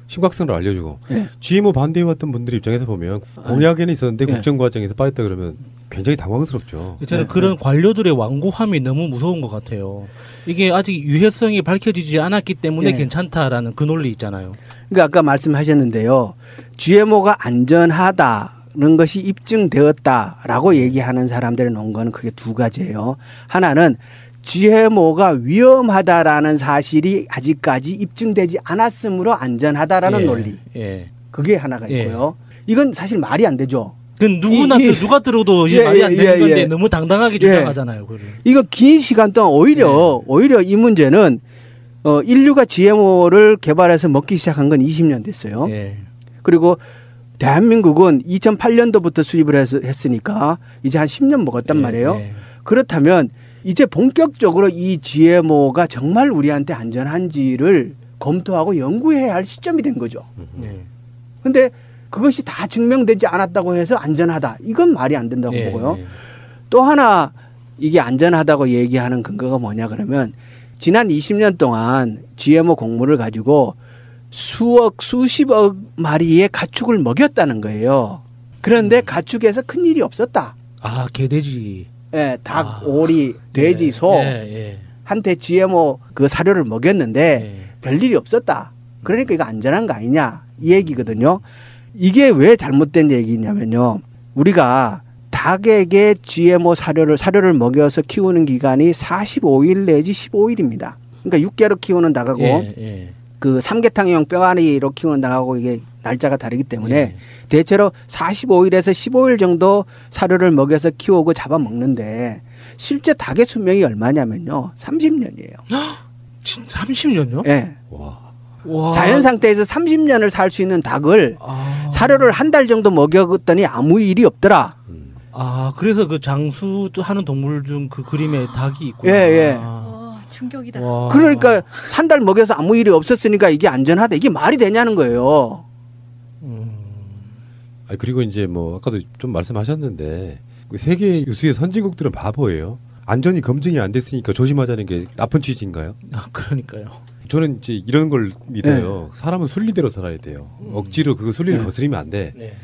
심각성을 알려주고 GMO 반대해왔던 분들 입장에서 보면 공약에는 있었는데 국정과정에서 빠졌다 그러면 굉장히 당황스럽죠. 저는 그런 관료들의 완고함이 너무 무서운 것 같아요. 이게 아직 유해성이 밝혀지지 않았기 때문에 괜찮다라는 그 논리 있잖아요. 그러니까 아까 말씀하셨는데요. GMO가 안전하다는 것이 입증되었다라고 얘기하는 사람들의 논거는 크게 두 가지예요. 하나는 GMO가 위험하다라는 사실이 아직까지 입증되지 않았으므로 안전하다라는 논리. 그게 하나가 있고요. 이건 사실 말이 안 되죠. 누가 들어도 이제 말이 안 되는 건데 너무 당당하게 주장하잖아요. 이거 긴 시간 동안 오히려 이 문제는 인류가 GMO를 개발해서 먹기 시작한 건 20년 됐어요. 그리고 대한민국은 2008년도부터 수입을 했으니까 이제 한 10년 먹었단 말이에요. 그렇다면 이제 본격적으로 이 GMO가 정말 우리한테 안전한지를 검토하고 연구해야 할 시점이 된 거죠. 근데 그것이 다 증명되지 않았다고 해서 안전하다. 이건 말이 안 된다고 보고요. 또 하나 이게 안전하다고 얘기하는 근거가 뭐냐 그러면 지난 20년 동안 GMO 곡물을 가지고 수십억 마리의 가축을 먹였다는 거예요. 그런데 가축에서 큰 일이 없었다. 아, 개돼지. 닭, 오리, 돼지, 소 한테 GMO 그 사료를 먹였는데 별일이 없었다. 그러니까 이거 안전한 거 아니냐 이 얘기거든요. 이게 왜 잘못된 얘기냐면요. 우리가 닭에게 GMO 사료를 먹여서 키우는 기간이 45일 내지 15일입니다. 그러니까 육개로 키우는 닭하고 그 삼계탕용 뼈아리로 키우는 닭하고 이게 날짜가 다르기 때문에 대체로 45일에서 15일 정도 사료를 먹여서 키우고 잡아먹는데 실제 닭의 수명이 얼마냐면요. 30년이에요. 30년요? 네. 자연 상태에서 30년을 살 수 있는 닭을 사료를 한 달 정도 먹였더니 아무 일이 없더라. 아, 그래서 그 장수하는 동물 중 그 그림에 닭이 있구나. 충격이다. 그러니까 한 달 먹여서 아무 일이 없었으니까 이게 안전하다. 이게 말이 되냐는 거예요. 그리고 이제 뭐 아까도 좀 말씀하셨는데 세계 유수의 선진국들은 바보예요. 안전이 검증이 안 됐으니까 조심하자는 게 나쁜 취지인가요? 아, 그러니까요. 저는 이제 이런 걸 믿어요. 사람은 순리대로 살아야 돼요. 억지로 그 순리를 거스르면 안 돼.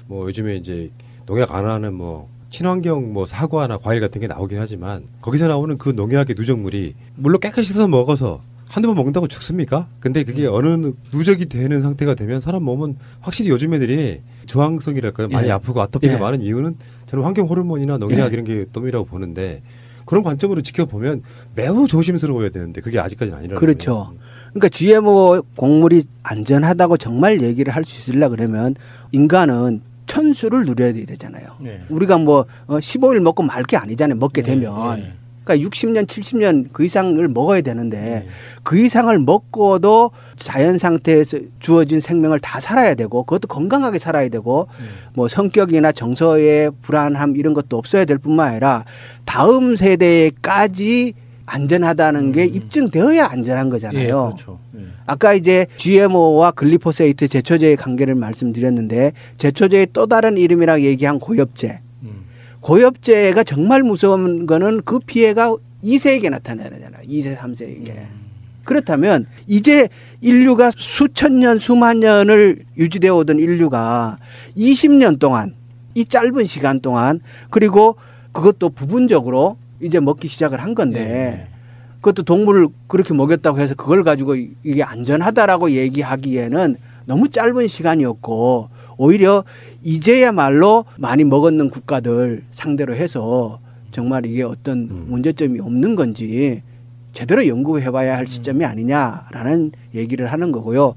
뭐 요즘에 이제 농약 안 하는 뭐 친환경 뭐 사과나 과일 같은 게 나오긴 하지만 거기서 나오는 그 농약의 누적물이 물론 깨끗이 씻어서 먹어서 한두 번 먹는다고 죽습니까? 근데 그게 어느 누적이 되는 상태가 되면 사람 몸은 확실히 요즘 애들이 저항성이랄까요? 많이 아프고 아토피가 많은 이유는 저는 환경 호르몬이나 농약 이런 게 때문이라고 보는데 그런 관점으로 지켜보면 매우 조심스러워야 되는데 그게 아직까지는 아니라는 그렇죠. 거예요. 그러니까 GMO 곡물이 안전하다고 정말 얘기를 할 수 있으려 그러면 인간은 천수를 누려야 되잖아요. 우리가 뭐 15일 먹고 말 게 아니잖아요. 먹게 되면. 그러니까 60년, 70년 그 이상을 먹어야 되는데 그 이상을 먹고도 자연 상태에서 주어진 생명을 다 살아야 되고 그것도 건강하게 살아야 되고 뭐 성격이나 정서의 불안함 이런 것도 없어야 될 뿐만 아니라 다음 세대까지 안전하다는 게 입증되어야 안전한 거잖아요. 그렇죠. 아까 이제 GMO와 글리포세이트 제초제의 관계를 말씀드렸는데 제초제의 또 다른 이름이라고 얘기한 고엽제. 고엽제가 정말 무서운 거는 그 피해가 2세에게 나타나잖아요. 2세, 3세에게. 그렇다면 이제 인류가 수천 년, 수만 년을 유지되어 오던 인류가 20년 동안 이 짧은 시간 동안 그리고 그것도 부분적으로 이제 먹기 시작을 한 건데 그것도 동물을 그렇게 먹였다고 해서 그걸 가지고 이게 안전하다라고 얘기하기에는 너무 짧은 시간이었고 오히려 이제야말로 많이 먹었는 국가들 상대로 해서 정말 이게 어떤 문제점이 없는 건지 제대로 연구해봐야 할 시점이 아니냐라는 얘기를 하는 거고요.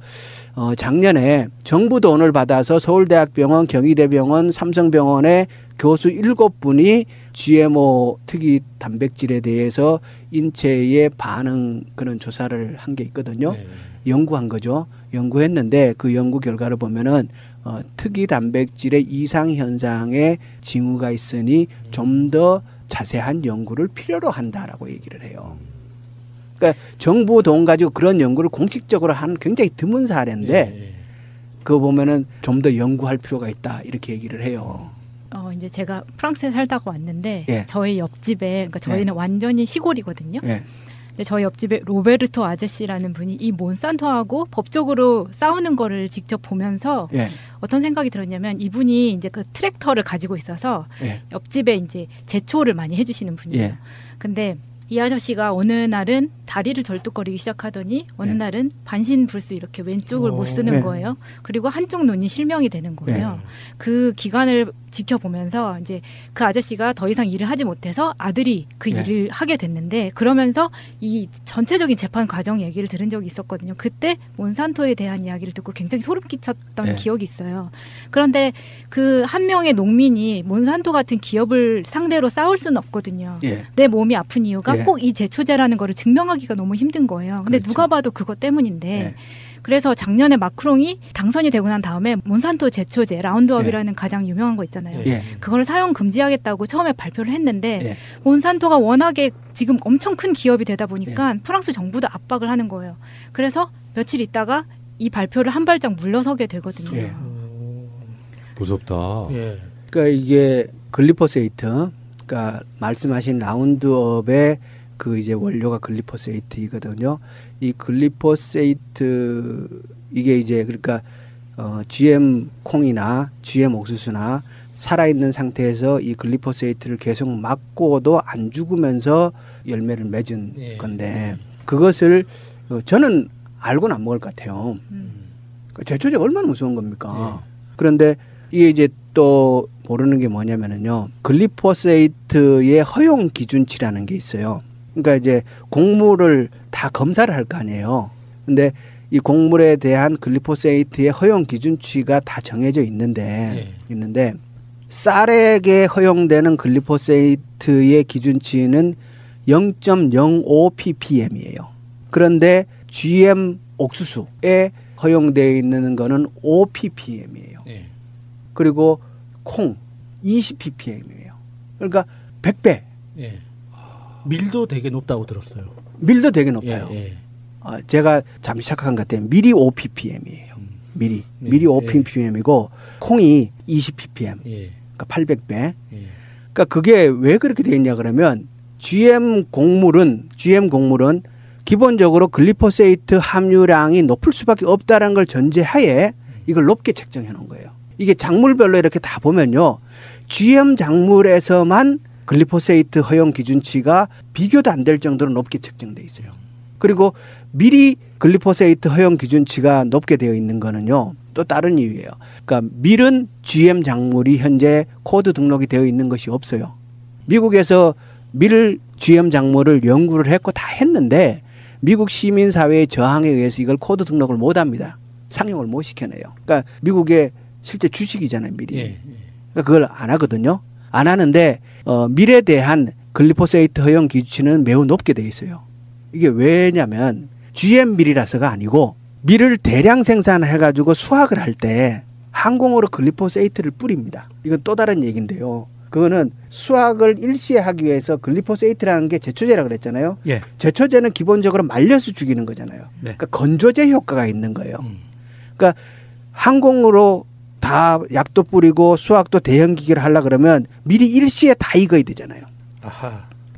작년에 정부 돈을 받아서 서울대학병원, 경희대병원, 삼성병원의 교수 7분이 GMO 특이 단백질에 대해서 인체의 반응 그런 조사를 한 게 있거든요. 연구한 거죠. 연구했는데 그 연구 결과를 보면은 특이 단백질의 이상 현상에 징후가 있으니 좀 더 자세한 연구를 필요로 한다라고 얘기를 해요. 그러니까 정부 돈 가지고 그런 연구를 공식적으로 하는 굉장히 드문 사례인데 그거 보면은 좀 더 연구할 필요가 있다 이렇게 얘기를 해요. 이제 제가 프랑스에 살다가 왔는데 저희 옆집에 그러니까 저희는 완전히 시골이거든요. 근데 저희 옆집에 로베르토 아저씨라는 분이 이 몬산토하고 법적으로 싸우는 거를 직접 보면서 어떤 생각이 들었냐면 이분이 이제 그 트랙터를 가지고 있어서 옆집에 이제 제초를 많이 해주시는 분이에요. 근데 이 아저씨가 어느 날은 다리를 절뚝거리기 시작하더니 어느 날은 반신불수 이렇게 왼쪽을 못 쓰는 거예요. 그리고 한쪽 눈이 실명이 되는 거예요. 그 기간을 지켜보면서 이제 그 아저씨가 더 이상 일을 하지 못해서 아들이 그 일을 하게 됐는데 그러면서 이 전체적인 재판 과정 얘기를 들은 적이 있었거든요. 그때 몬산토에 대한 이야기를 듣고 굉장히 소름 끼쳤던 기억이 있어요. 그런데 그 한 명의 농민이 몬산토 같은 기업을 상대로 싸울 수는 없거든요. 내 몸이 아픈 이유가 꼭 이 제초제라는 거를 증명하기가 너무 힘든 거예요. 근데 누가 봐도 그것 때문인데 그래서 작년에 마크롱이 당선이 되고 난 다음에 몬산토 제초제 라운드업이라는 가장 유명한 거 있잖아요. 그걸 사용 금지하겠다고 처음에 발표를 했는데 몬산토가 워낙에 지금 엄청 큰 기업이 되다 보니까 프랑스 정부도 압박을 하는 거예요. 그래서 며칠 있다가 이 발표를 한 발짝 물러서게 되거든요. 무섭다. 그러니까 이게 글리포세이트, 그러니까 말씀하신 라운드업의 그 이제 원료가 글리포세이트이거든요. 이 글리포세이트 이게 이제 그러니까 GM 콩이나 GM 옥수수나 살아있는 상태에서 이 글리포세이트를 계속 맞고도 안 죽으면서 열매를 맺은 건데 그것을 저는 알고는 안 먹을 것 같아요. 제초제가 얼마나 무서운 겁니까? 그런데 이게 이제 또 모르는 게 뭐냐면은요. 글리포세이트의 허용 기준치라는 게 있어요. 그러니까 이제 곡물을 다 검사를 할 거 아니에요. 근데 이 곡물에 대한 글리포세이트의 허용 기준치가 다 정해져 있는데 쌀에게 허용되는 글리포세이트의 기준치는 0.05 ppm이에요. 그런데 GM 옥수수에 허용되어 있는 거는 5 ppm이에요. 그리고 콩 20 ppm이에요. 그러니까 100배. 밀도 되게 높다고 들었어요. 밀도 되게 높아요. 제가 잠시 착각한 것 같아요. 밀이 5 ppm이에요. 밀이 5 ppm이고 콩이 20 ppm. 그러니까 800배. 그러니까 그게 왜 그렇게 되어 있냐 그러면 GM 곡물은 기본적으로 글리포세이트 함유량이 높을 수밖에 없다는 걸 전제하에 이걸 높게 책정해 놓은 거예요. 이게 작물별로 이렇게 다 보면요. GM 작물에서만 글리포세이트 허용 기준치가 비교도 안 될 정도로 높게 책정돼 있어요. 그리고 미리 글리포세이트 허용 기준치가 높게 되어 있는 거는요. 또 다른 이유예요. 그러니까 밀은 GM 작물이 현재 코드 등록이 되어 있는 것이 없어요. 미국에서 밀 GM 작물을 연구를 했고 다 했는데 미국 시민사회의 저항에 의해서 이걸 코드 등록을 못 합니다. 상용을 못 시켜내요. 그러니까 미국의 실제 주식이잖아요, 밀이. 그러니까 그걸 안 하거든요. 안 하는데 밀에 대한 글리포세이트 허용 기준치는 매우 높게 돼 있어요. 이게 왜냐면 GM 밀이라서가 아니고 밀을 대량 생산해가지고 수확을 할 때 항공으로 글리포세이트를 뿌립니다. 이건 또 다른 얘기인데요. 그거는 수확을 일시에 하기 위해서 글리포세이트라는 게 제초제라고 그랬잖아요. 제초제는 기본적으로 말려서 죽이는 거잖아요. 그러니까 건조제 효과가 있는 거예요. 그러니까 항공으로 다 약도 뿌리고 수확도 대형 기계를 하려 그러면 미리 일시에 다 익어야 되잖아요.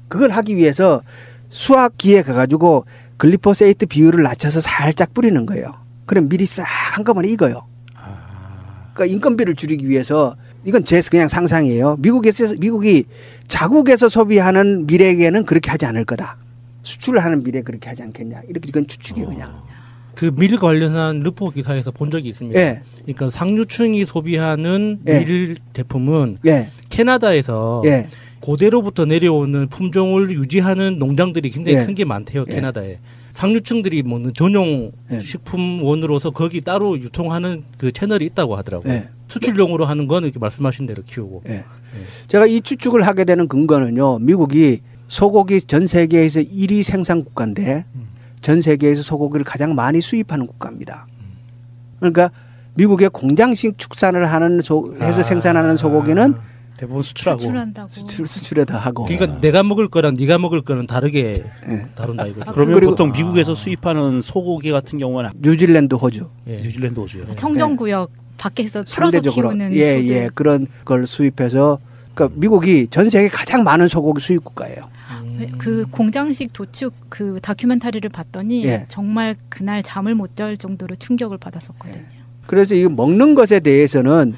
그걸 하기 위해서 수확기에 가가지고 글리포세이트 비율을 낮춰서 살짝 뿌리는 거예요. 그럼 미리 싹 한꺼번에 익어요. 그러니까 인건비를 줄이기 위해서 이건 제 그냥 상상이에요. 미국이 자국에서 소비하는 밀에게는 그렇게 하지 않을 거다. 수출을 하는 밀에 그렇게 하지 않겠냐. 이렇게 이건 추측이에요, 그냥. 그 밀 관련한 르포 기사에서 본 적이 있습니다. 그러니까 상류층이 소비하는 밀 제품은 캐나다에서 고대로부터 내려오는 품종을 유지하는 농장들이 굉장히 큰 게 많대요. 캐나다에. 상류층들이 먹는 전용 식품원으로서 거기 따로 유통하는 그 채널이 있다고 하더라고요. 수출용으로 하는 건 이렇게 말씀하신 대로 키우고. 제가 이 추측을 하게 되는 근거는요. 미국이 소고기 전 세계에서 1위 생산 국가인데 전 세계에서 소고기를 가장 많이 수입하는 국가입니다. 그러니까 미국의 공장식 축산을 하는 해서 생산하는 소고기는 대부분 수출하고 수출에다 하고. 그러니까 내가 먹을 거랑 네가 먹을 거는 다르게 다룬다 이거죠. 그러면 보통 미국에서 수입하는 소고기 같은 경우는 뉴질랜드, 호주. 뉴질랜드, 호주요. 청정구역 밖에서 풀어서 키우는 소들. 그런 걸 수입해서 그러니까 미국이 전 세계 가장 많은 소고기 수입 국가예요. 그 공장식 도축 그 다큐멘터리를 봤더니 정말 그날 잠을 못 잘 정도로 충격을 받았었거든요. 그래서 이 먹는 것에 대해서는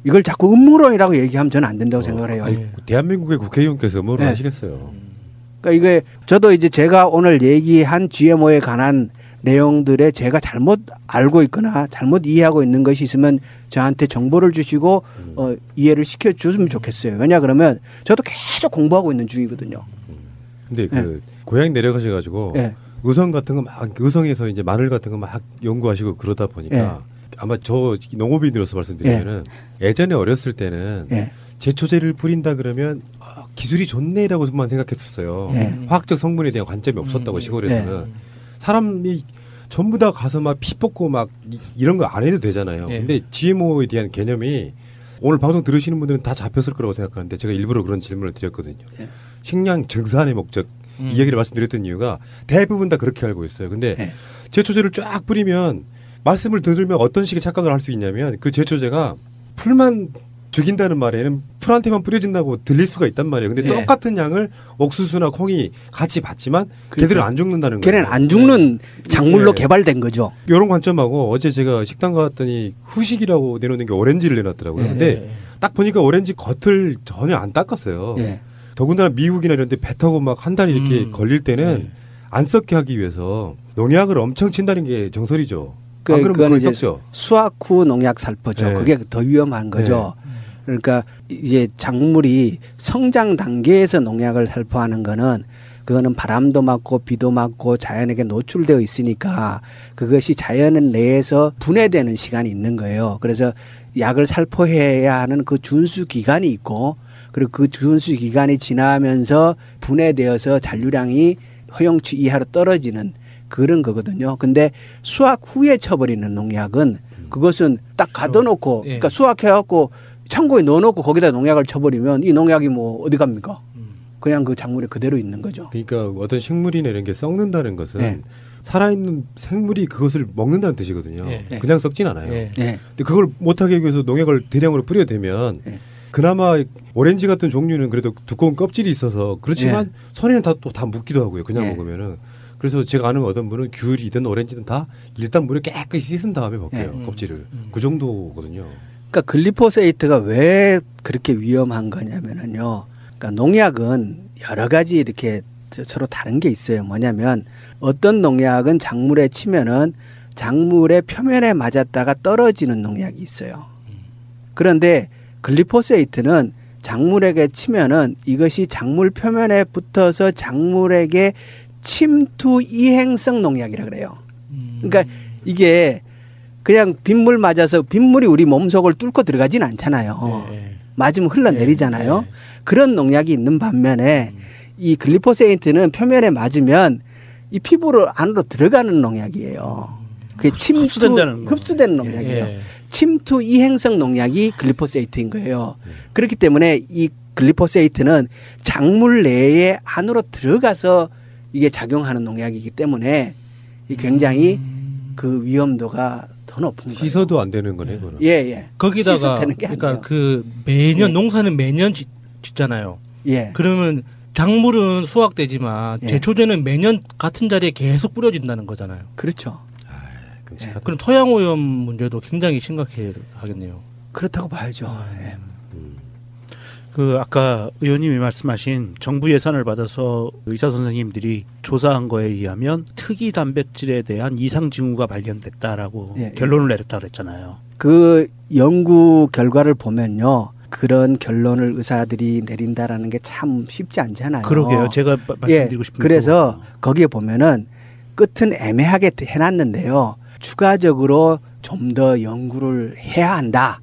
이걸 자꾸 음모론이라고 얘기하면 저는 안 된다고 생각을 해요. 대한민국의 국회의원께서 뭐를 하시겠어요. 그러니까 이게 저도 이제 제가 오늘 얘기한 GMO에 관한 내용들에 제가 잘못 알고 있거나 잘못 이해하고 있는 것이 있으면 저한테 정보를 주시고 이해를 시켜주시면 좋겠어요. 왜냐 그러면 저도 계속 공부하고 있는 중이거든요. 근데 그 고향 내려가셔가지고 의성 같은 거 막 의성에서 이제 마늘 같은 거 막 연구하시고 그러다 보니까 아마 저 농업인으로서 말씀드리면은 예전에 어렸을 때는 제초제를 뿌린다 그러면 기술이 좋네라고만 생각했었어요. 화학적 성분에 대한 관점이 없었다고 시골에서는 사람이 전부 다 가서 막 피 뽑고 막 이런 거 안 해도 되잖아요. 근데 GMO에 대한 개념이 오늘 방송 들으시는 분들은 다 잡혔을 거라고 생각하는데 제가 일부러 그런 질문을 드렸거든요. 식량 증산의 목적 이 얘기를 말씀드렸던 이유가 대부분 다 그렇게 알고 있어요. 근데 제초제를 쫙 뿌리면 말씀을 들으면 어떤 식의 착각을 할 수 있냐면 그 제초제가 풀만 죽인다는 말에는 풀한테만 뿌려진다고 들릴 수가 있단 말이에요. 근데 똑같은 양을 옥수수나 콩이 같이 받지만 걔들은 안 죽는다는 거예요. 걔는 안 죽는 작물로 개발된 거죠. 이런 관점하고 어제 제가 식당 갔더니 후식이라고 내놓는 게 오렌지를 내놨더라고요. 근데 딱 보니까 오렌지 겉을 전혀 안 닦았어요. 더군다나 미국이나 이런 데 배 타고 막 한 달 이렇게 걸릴 때는 안 썩게 하기 위해서 농약을 엄청 친다는 게 정설이죠. 그건 이제 수확 후 농약 살포죠. 그게 더 위험한 거죠. 그러니까 이제 작물이 성장 단계에서 농약을 살포하는 거는 그거는 바람도 맞고 비도 맞고 자연에게 노출되어 있으니까 그것이 자연 내에서 분해되는 시간이 있는 거예요. 그래서 약을 살포해야 하는 그 준수 기간이 있고 그리고 그 준수 기간이 지나면서 분해되어서 잔류량이 허용치 이하로 떨어지는 그런 거거든요. 근데 수확 후에 쳐버리는 농약은 그것은 딱 가둬놓고 그러니까 수확해갖고 창고에 넣어놓고 거기다 농약을 쳐버리면 이 농약이 뭐 어디 갑니까? 그냥 그 작물에 그대로 있는 거죠. 그러니까 어떤 식물이나 이런 게 썩는다는 것은 살아있는 생물이 그것을 먹는다는 뜻이거든요. 그냥 썩진 않아요. 근데 그걸 못하게 하기 위해서 농약을 대량으로 뿌려대면 그나마 오렌지 같은 종류는 그래도 두꺼운 껍질이 있어서 그렇지만 손에는 또 다 묻기도 하고요. 그냥 먹으면은. 그래서 제가 아는 어떤 분은 귤이든 오렌지든 다 일단 물에 깨끗이 씻은 다음에 먹게요. kop질을. 그 정도거든요. 그러니까 글리포세이트가 왜 그렇게 위험한 거냐면은요. 그러니까 농약은 여러 가지 이렇게 서로 다른 게 있어요. 뭐냐면 어떤 농약은 작물에 치면은 작물의 표면에 맞았다가 떨어지는 농약이 있어요. 그런데 글리포세이트는 작물에게 치면은 이것이 작물 표면에 붙어서 작물에게 침투 이행성 농약이라 그래요. 그러니까 이게 그냥 빗물 맞아서 빗물이 우리 몸속을 뚫고 들어가진 않잖아요. 맞으면 흘러내리잖아요. 그런 농약이 있는 반면에 이 글리포세이트는 표면에 맞으면 이 피부로 안으로 들어가는 농약이에요. 그게 흡수되는 농약이에요. 침투 이행성 농약이 글리포세이트인 거예요. 그렇기 때문에 이 글리포세이트는 작물 내에 안으로 들어가서 이게 작용하는 농약이기 때문에 굉장히 그 위험도가 더 높은 거예요. 씻어도 안 되는 거네, 그거는. 거기다가 그러니까 그 매년 농사는 매년 짓잖아요. 그러면 작물은 수확되지만 제초제는 매년 같은 자리에 계속 뿌려진다는 거잖아요. 그렇죠. 그럼 토양 오염 문제도 굉장히 심각하겠네요. 그렇다고 봐야죠. 그 아까 의원님이 말씀하신 정부 예산을 받아서 의사 선생님들이 조사한 거에 의하면 특이 단백질에 대한 이상 징후가 발견됐다라고 결론을 내렸다 그랬잖아요. 그 연구 결과를 보면요. 그런 결론을 의사들이 내린다라는 게 참 쉽지 않잖아요. 그러게요. 제가 말씀드리고 싶은 그래서 거기에 보면은 끝은 애매하게 해놨는데요. 추가적으로 좀 더 연구를 해야 한다.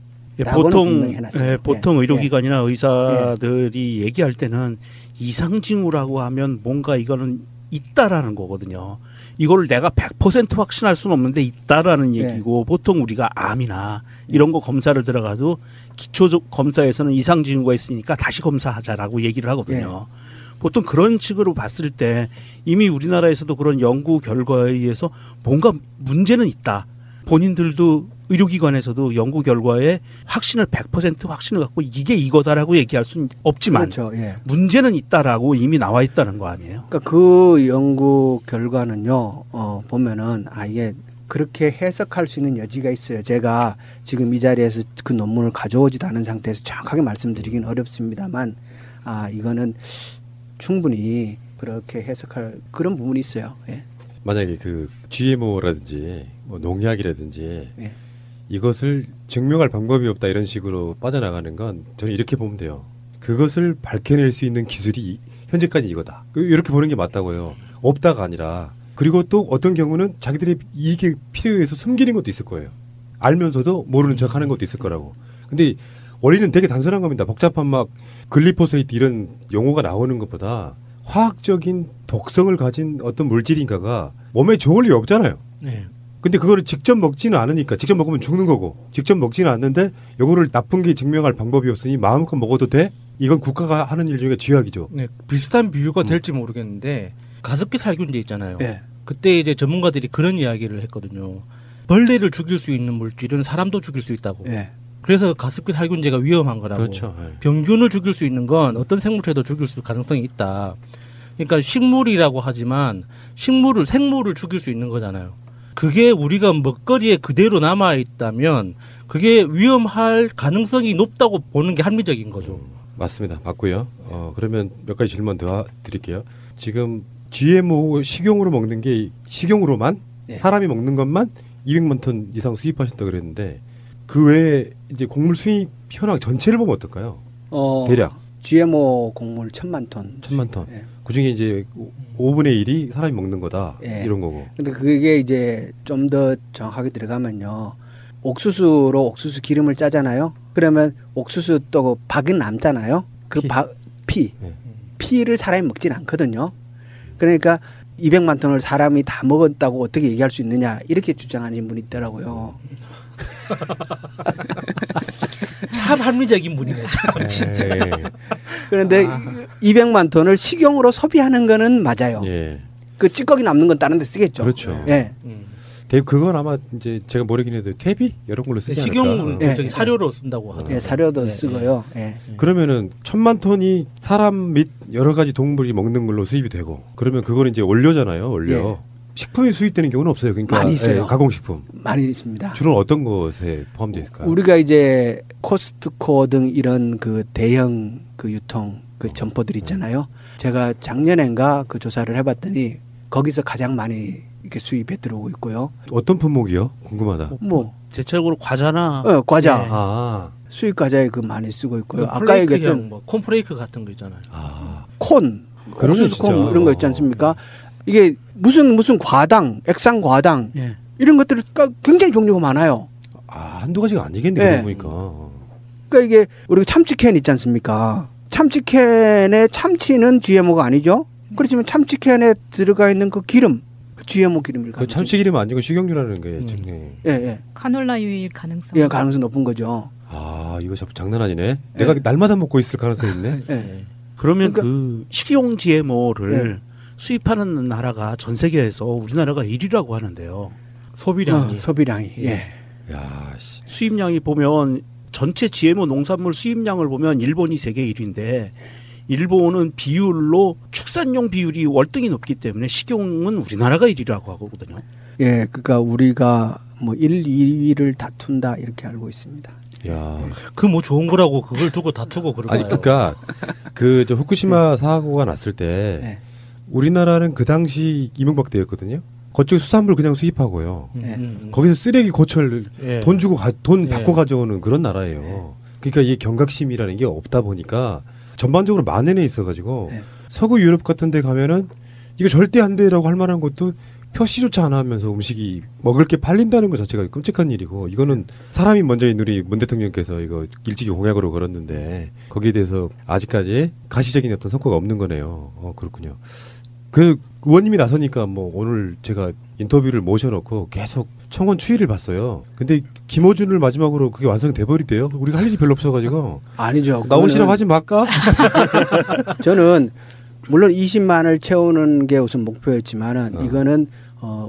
보통 의료기관이나 의사들이 얘기할 때는 이상 징후라고 하면 뭔가 이거는 있다라는 거거든요. 이걸 내가 100% 확신할 수는 없는데 있다라는 얘기고 보통 우리가 암이나 이런 거 검사를 들어가도 기초 검사에서는 이상 징후가 있으니까 다시 검사하자라고 얘기를 하거든요. 보통 그런 식으로 봤을 때 이미 우리나라에서도 그런 연구 결과에 의해서 뭔가 문제는 있다. 본인들도 의료기관에서도 연구 결과에 확신을 100% 확신을 갖고 이게 이거다라고 얘기할 수는 없지만 문제는 있다라고 이미 나와 있다는 거 아니에요? 그러니까 그 연구 결과는요. 보면은 이게 그렇게 해석할 수 있는 여지가 있어요. 제가 지금 이 자리에서 그 논문을 가져오지도 않은 상태에서 정확하게 말씀드리긴 어렵습니다만 이거는 충분히 그렇게 해석할 그런 부분이 있어요. 예. 만약에 그 GMO라든지 뭐 농약이라든지 예. 이것을 증명할 방법이 없다 이런 식으로 빠져나가는 건 저는 이렇게 보면 돼요. 그것을 밝혀낼 수 있는 기술이 현재까지 이거다. 이렇게 보는 게 맞다고요. 없다가 아니라. 그리고 또 어떤 경우는 자기들의 이익에 필요해서 숨기는 것도 있을 거예요. 알면서도 모르는 척 하는 것도 있을 거라고. 근데 원리는 되게 단순한 겁니다. 복잡한 막 글리포세이트 이런 용어가 나오는 것보다 화학적인 독성을 가진 어떤 물질인가가 몸에 좋을 리 없잖아요. 네. 근데 그거를 직접 먹지는 않으니까 직접 먹으면 죽는 거고 직접 먹지는 않는데 요거를 나쁜 게 증명할 방법이 없으니 마음껏 먹어도 돼? 이건 국가가 하는 일 중에 쥐약이죠. 네, 비슷한 비유가 될지 모르겠는데 가습기 살균제 있잖아요. 네. 그때 이제 전문가들이 그런 이야기를 했거든요. 벌레를 죽일 수 있는 물질은 사람도 죽일 수 있다고. 네. 그래서 가습기 살균제가 위험한 거라고. 그렇죠. 네. 병균을 죽일 수 있는 건 어떤 생물체도 죽일 수 가능성이 있다. 그러니까 식물이라고 하지만 생물을 죽일 수 있는 거잖아요. 그게 우리가 먹거리에 그대로 남아 있다면 그게 위험할 가능성이 높다고 보는 게 합리적인 거죠. 맞습니다. 맞고요. 그러면 몇 가지 질문 더 드릴게요. 지금 GMO 식용으로 먹는 게 식용으로만 네. 사람이 먹는 것만 200만 톤 이상 수입하셨다 그랬는데 그 외에 이제 곡물 수입 현황 전체를 보면 어떨까요? 대략 GMO 곡물 1000만 톤. 1000만 톤. 예. 그 중에 이제 5분의 1이 사람이 먹는 거다. 예. 이런 거고. 근데 그게 이제 좀 더 정확하게 들어가면요. 옥수수로 옥수수 기름을 짜잖아요. 그러면 옥수수 또 박은 남잖아요. 그 피. 피를 사람이 먹진 않거든요. 그러니까 200만 톤을 사람이 다 먹었다고 어떻게 얘기할 수 있느냐 이렇게 주장하는 분이 있더라고요. 참 합리적인 분이네. 참 진짜. 그런데 200만 톤을 식용으로 소비하는 거는 맞아요. 예. 그 찌꺼기 남는 건 다른 데 쓰겠죠. 그렇죠. 예. 그건 아마 이제 제가 모르긴 해도 퇴비 이런 걸로 쓰지 않을까. 식용 예. 저기 사료로 쓴다고 하더라고요. 예, 사료도 쓰고요. 예. 그러면은 1000만 톤이 사람 및 여러 가지 동물이 먹는 걸로 수입이 되고 그러면 그거는 이제 원료잖아요. 원료. 예. 식품이 수입되는 경우는 없어요. 그러니까 많이 있어요. 예, 가공식품. 많이 있습니다. 주로 어떤 것에 포함되어 있을까요? 우리가 이제 코스트코 등 이런 그 대형 그 유통 그 점포들 있잖아요. 제가 작년엔가 그 조사를 해봤더니 거기서 가장 많이 이렇게 수입해 들어오고 있고요. 어떤 품목이요? 궁금하다. 뭐 대체적으로 과자나 과자. 네. 수입 과자에 그 많이 쓰고 있고요. 그 아까 얘기했던 뭐 콘프레이크 같은 거 있잖아요. 콘, 그런 거 옥수수 콘 진짜. 이런 거 있지 않습니까? 이게 무슨 과당, 액상 과당 예. 이런 것들이 굉장히 종류가 많아요. 한두 가지가 아니겠네. 네. 그러고 보니까. 그러니까 이게 우리 참치캔 있지 않습니까? 참치캔의 참치는 GMO가 아니죠. 그렇지만 참치캔에 들어가 있는 그 기름, GMO 기름일 그 가능성이 참치기름 아니고 식용유라는 게 지금. 예. 카놀라유일 가능성. 예, 가능성 높은 거죠. 이거 장난 아니네. 내가 날마다 먹고 있을 가능성이 있네. 예. 그러면 그 식용 GMO를 수입하는 나라가 전 세계에서 우리나라가 1위라고 하는데요. 소비량이. 소비량이. 예. 야, 수입량이 보면 전체 GMO 농산물 수입량을 보면 일본이 세계 1위인데 일본은 비율로 축산용 비율이 월등히 높기 때문에 식용은 우리나라가 1위라고 하거든요. 예, 그러니까 우리가 뭐 1, 2위를 다툰다 이렇게 알고 있습니다. 야, 그 뭐 좋은 거라고 그걸 두고 다투고 그러나요? 아니 그러니까 그 저 후쿠시마 사고가 났을 때 우리나라는 그 당시 이명박 때였거든요. 그쪽 수산물 그냥 수입하고요. 거기서 쓰레기 고철 돈 주고 돈 받고 가져오는 그런 나라예요. 그러니까 이 경각심이라는 게 없다 보니까 전반적으로 만연해 있어가지고 서구 유럽 같은 데 가면은 이거 절대 안 돼라고 할 만한 것도 표시조차 안 하면서 음식이 먹을 게 팔린다는 것 자체가 끔찍한 일이고 이거는 사람이 먼저인 우리 문 대통령께서 이거 일찍이 공약으로 걸었는데 거기에 대해서 아직까지 가시적인 어떤 성과가 없는 거네요. 그렇군요. 그 의원님이 나서니까 뭐 오늘 제가 인터뷰를 모셔놓고 계속 청원 추이를 봤어요. 근데 김어준을 마지막으로 그게 완성돼 버리대요. 우리가 할 일이 별로 없어가지고. 아니죠. 나오시라고 하지 말까? 저는 물론 20만을 채우는 게 우선 목표였지만은 이거는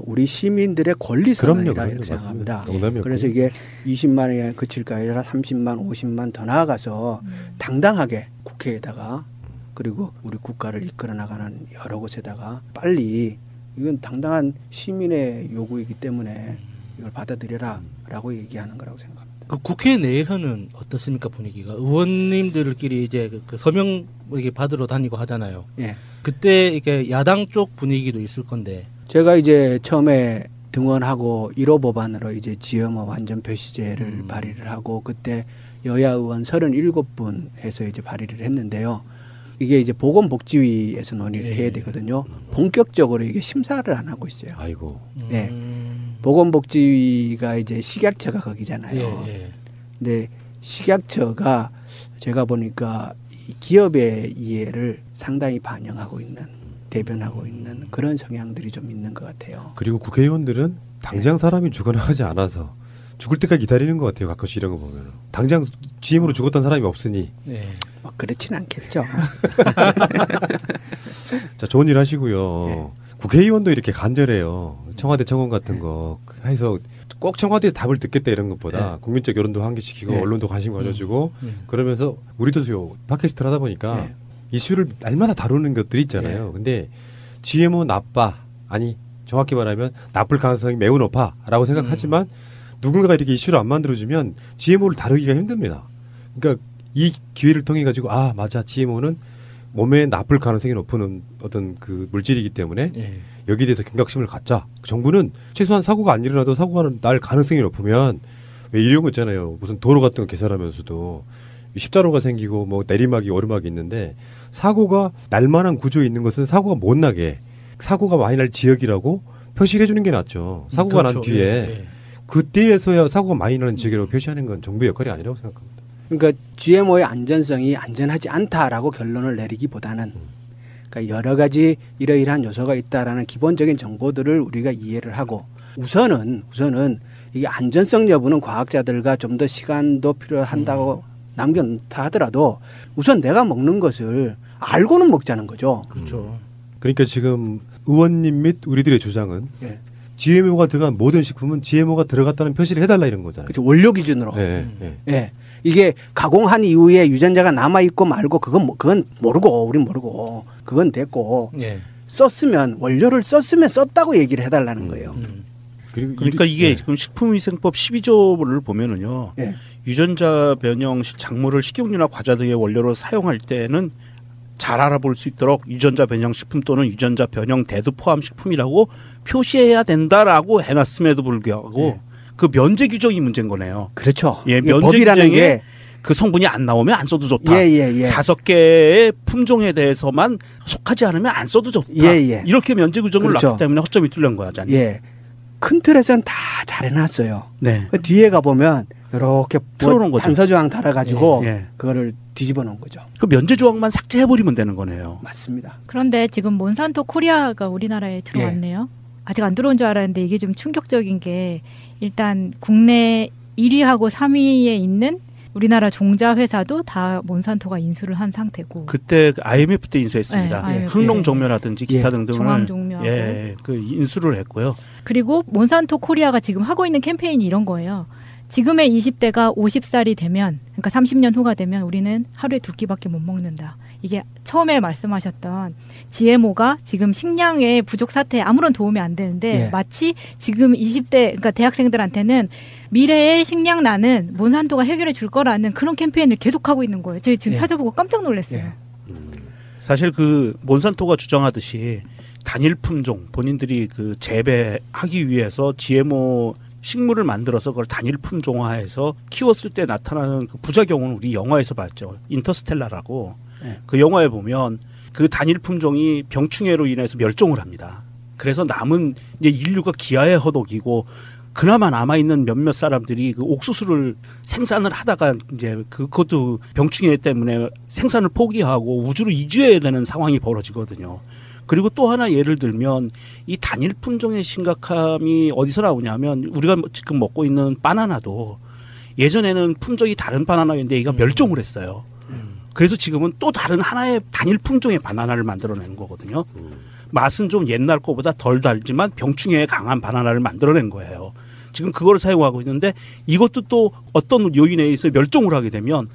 우리 시민들의 권리 선언이라 이렇게 생각합니다. 그래서 이게 20만에 그칠까 아니라 30만, 50만 더 나아가서 당당하게 국회에다가 그리고 우리 국가를 이끌어 나가는 여러 곳에다가 빨리 이건 당당한 시민의 요구이기 때문에 이걸 받아들여라라고 얘기하는 거라고 생각합니다. 그 국회 내에서는 어떻습니까 분위기가? 의원님들끼리 이제 그 서명 이렇게 받으러 다니고 하잖아요. 예. 그때 이게 야당 쪽 분위기도 있을 건데. 제가 이제 처음에 등원하고 1호 법안으로 이제 GMO 완전 표시제를 발의를 하고 그때 여야 의원 37분 해서 이제 발의를 했는데요. 이게 이제 보건복지위에서 논의를 해야 되거든요. 본격적으로 이게 심사를 안 하고 있어요. 아이고. 네. 보건복지위가 이제 식약처가 거기잖아요. 예. 근데 식약처가 제가 보니까 이 기업의 이해를 상당히 반영하고 있는, 대변하고 있는 그런 성향들이 좀 있는 것 같아요. 그리고 국회의원들은 당장 사람이 죽어나가지 않아서 죽을 때까지 기다리는 것 같아요. 가끔씩 이런 거 보면. 당장 GM으로 죽었던 사람이 없으니. 네. 뭐 그렇진 않겠죠. 자, 좋은 일 하시고요. 국회의원도 이렇게 간절해요. 청와대 청원 같은 거 해서 꼭 청와대에 답을 듣겠다 이런 것보다 국민적 여론도 환기시키고 언론도 관심 가져주고 그러면서 우리도 팟캐스트를 하다 보니까 이슈를 날마다 다루는 것들이 있잖아요. 근데 GMO 나빠, 아니 정확히 말하면 나쁠 가능성이 매우 높아라고 생각하지만 누군가가 이렇게 이슈를 안 만들어주면 GMO를 다루기가 힘듭니다. 그러니까 이 기회를 통해 가지고 아 맞아 GMO는 몸에 나쁠 가능성이 높은 어떤 그 물질이기 때문에 여기에 대해서 경각심을 갖자. 정부는 최소한 사고가 안 일어나도 사고가 날 가능성이 높으면 왜 이런 거 있잖아요. 무슨 도로 같은 거 개설하면서도 십자로가 생기고 뭐 내리막이 오르막이 있는데 사고가 날 만한 구조에 있는 것은 사고가 못 나게 사고가 많이 날 지역이라고 표시를 해주는 게 낫죠. 사고가 그렇죠. 난 뒤에 그때에서야 사고가 많이 나는 지역이라고 표시하는 건 정부의 역할이 아니라고 생각합니다. 그러니까 GMO의 안전성이 안전하지 않다라고 결론을 내리기보다는 그러니까 여러 가지 이러이러한 요소가 있다라는 기본적인 정보들을 우리가 이해를 하고 우선은 이게 안전성 여부는 과학자들과 좀 더 시간도 필요한다고 남겨놓다 하더라도 우선 내가 먹는 것을 알고는 먹자는 거죠. 그렇죠. 그러니까 지금 의원님 및 우리들의 주장은 GMO가 들어간 모든 식품은 GMO가 들어갔다는 표시를 해달라 이런 거잖아요. 그렇죠. 원료 기준으로. 예. 이게 가공한 이후에 유전자가 남아 있고 말고 그건 모르고 우린 모르고 그건 됐고 썼으면 원료를 썼으면 썼다고 얘기를 해달라는 거예요. 그러니까 이게 지금 식품위생법 12조를 보면은요. 유전자 변형 작물을 식용유나 과자 등의 원료로 사용할 때는 잘 알아볼 수 있도록 유전자 변형 식품 또는 유전자 변형 대두 포함 식품이라고 표시해야 된다라고 해놨음에도 불구하고 그 면제 규정이 문제인 거네요. 그렇죠. 예, 면제 규정에 그 성분이 안 나오면 안 써도 좋다. 5개의 품종에 대해서만 속하지 않으면 안 써도 좋다. 이렇게 면제 규정을 놨기 때문에 허점이 뚫린 거잖아요. 예. 큰 틀에서는 다 잘 해놨어요. 네. 그 뒤에 가보면 이렇게 틀어놓은 거죠. 단서조항 달아가지고 그거를 뒤집어 놓은 거죠. 그 면제 조항만 삭제해버리면 되는 거네요. 맞습니다. 그런데 지금 몬산토 코리아가 우리나라에 들어왔네요. 아직 안 들어온 줄 알았는데 이게 좀 충격적인 게 일단 국내 1위하고 3위에 있는 우리나라 종자 회사도 다 몬산토가 인수를 한 상태고. 그때 IMF 때 인수했습니다. 흥농종묘라든지 기타 등등을 중앙종묘하고. 그 인수를 했고요. 그리고 몬산토 코리아가 지금 하고 있는 캠페인이 이런 거예요. 지금의 20대가 50살이 되면, 그러니까 30년 후가 되면 우리는 하루에 2끼밖에 못 먹는다. 이게 처음에 말씀하셨던 GMO가 지금 식량의 부족 사태에 아무런 도움이 안 되는데 마치 지금 20대, 그러니까 대학생들한테는 미래의 식량난은 몬산토가 해결해 줄 거라는 그런 캠페인을 계속하고 있는 거예요. 저희 지금 찾아보고 깜짝 놀랐어요. 사실 그 몬산토가 주장하듯이 단일 품종, 본인들이 그 재배하기 위해서 GMO 식물을 만들어서 그걸 단일 품종화해서 키웠을 때 나타나는 그 부작용은 우리 영화에서 봤죠. 인터스텔라라고. 그 영화에 보면 그 단일 품종이 병충해로 인해서 멸종을 합니다. 그래서 남은 이제 인류가 기아에 허덕이고 그나마 남아있는 몇몇 사람들이 그 옥수수를 생산을 하다가 이제 그것도 병충해 때문에 생산을 포기하고 우주로 이주해야 되는 상황이 벌어지거든요. 그리고 또 하나 예를 들면 이 단일 품종의 심각함이 어디서 나오냐면 우리가 지금 먹고 있는 바나나도 예전에는 품종이 다른 바나나였는데 얘가 멸종을 했어요. 그래서 지금은 또 다른 하나의 단일 품종의 바나나를 만들어내는 거거든요. 맛은 좀 옛날 거보다 덜 달지만 병충해에 강한 바나나를 만들어낸 거예요. 지금 그걸 사용하고 있는데 이것도 또 어떤 요인에 의해서 멸종을 하게 되면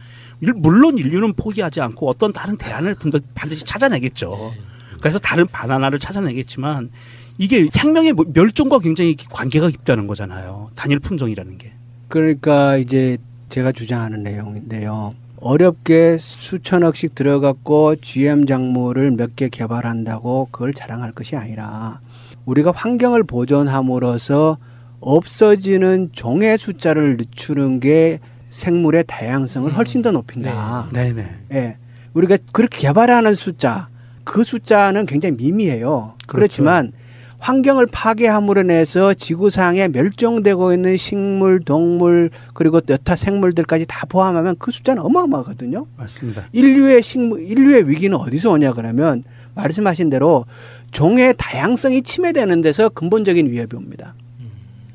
물론 인류는 포기하지 않고 어떤 다른 대안을 반드시 찾아내겠죠. 그래서 다른 바나나를 찾아내겠지만 이게 생명의 멸종과 굉장히 관계가 깊다는 거잖아요. 단일 품종이라는 게. 그러니까 이제 제가 주장하는 내용인데요. 어렵게 수천억씩 들어갔고 GM 작물을 몇 개 개발한다고 그걸 자랑할 것이 아니라 우리가 환경을 보존함으로써 없어지는 종의 숫자를 늦추는 게 생물의 다양성을 훨씬 더 높인다. 네네. 예. 우리가 그렇게 개발하는 숫자, 그 숫자는 굉장히 미미해요. 그렇죠. 그렇지만 환경을 파괴함으로 인해서 지구상에 멸종되고 있는 식물, 동물 그리고 여타 생물들까지 다 포함하면 그 숫자는 어마어마하거든요. 맞습니다. 인류의 위기는 어디서 오냐 그러면 말씀하신 대로 종의 다양성이 침해되는 데서 근본적인 위협이 옵니다.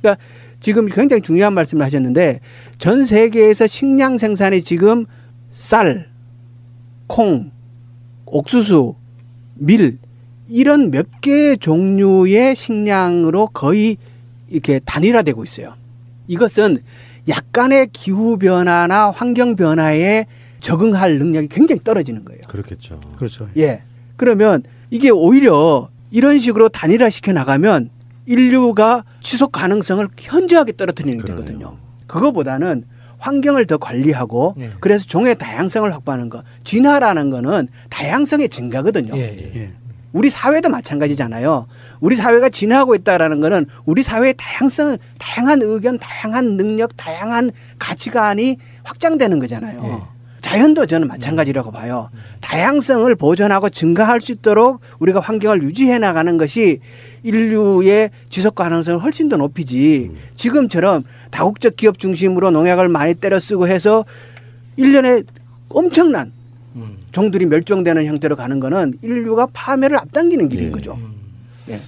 그러니까 지금 굉장히 중요한 말씀을 하셨는데 전 세계에서 식량 생산이 지금 쌀, 콩, 옥수수, 밀 이런 몇 개의 종류의 식량으로 거의 이렇게 단일화되고 있어요. 이것은 약간의 기후 변화나 환경 변화에 적응할 능력이 굉장히 떨어지는 거예요. 그렇겠죠. 그렇죠. 예. 그러면 이게 오히려 이런 식으로 단일화시켜 나가면 인류가 지속 가능성을 현저하게 떨어뜨리는 거거든요. 그거보다는 환경을 더 관리하고 그래서 종의 다양성을 확보하는 거. 진화라는 거는 다양성의 증가거든요. 우리 사회도 마찬가지잖아요. 우리 사회가 진화하고 있다라는 거는 우리 사회의 다양성, 다양한 의견, 다양한 능력, 다양한 가치관이 확장되는 거잖아요. 자연도 저는 마찬가지라고 봐요. 다양성을 보존하고 증가할 수 있도록 우리가 환경을 유지해 나가는 것이 인류의 지속 가능성을 훨씬 더 높이지. 지금처럼 다국적 기업 중심으로 농약을 많이 때려 쓰고 해서 1년에 엄청난 종들이 멸종되는 형태로 가는 거는 인류가 파멸을 앞당기는 길인 거죠. 예.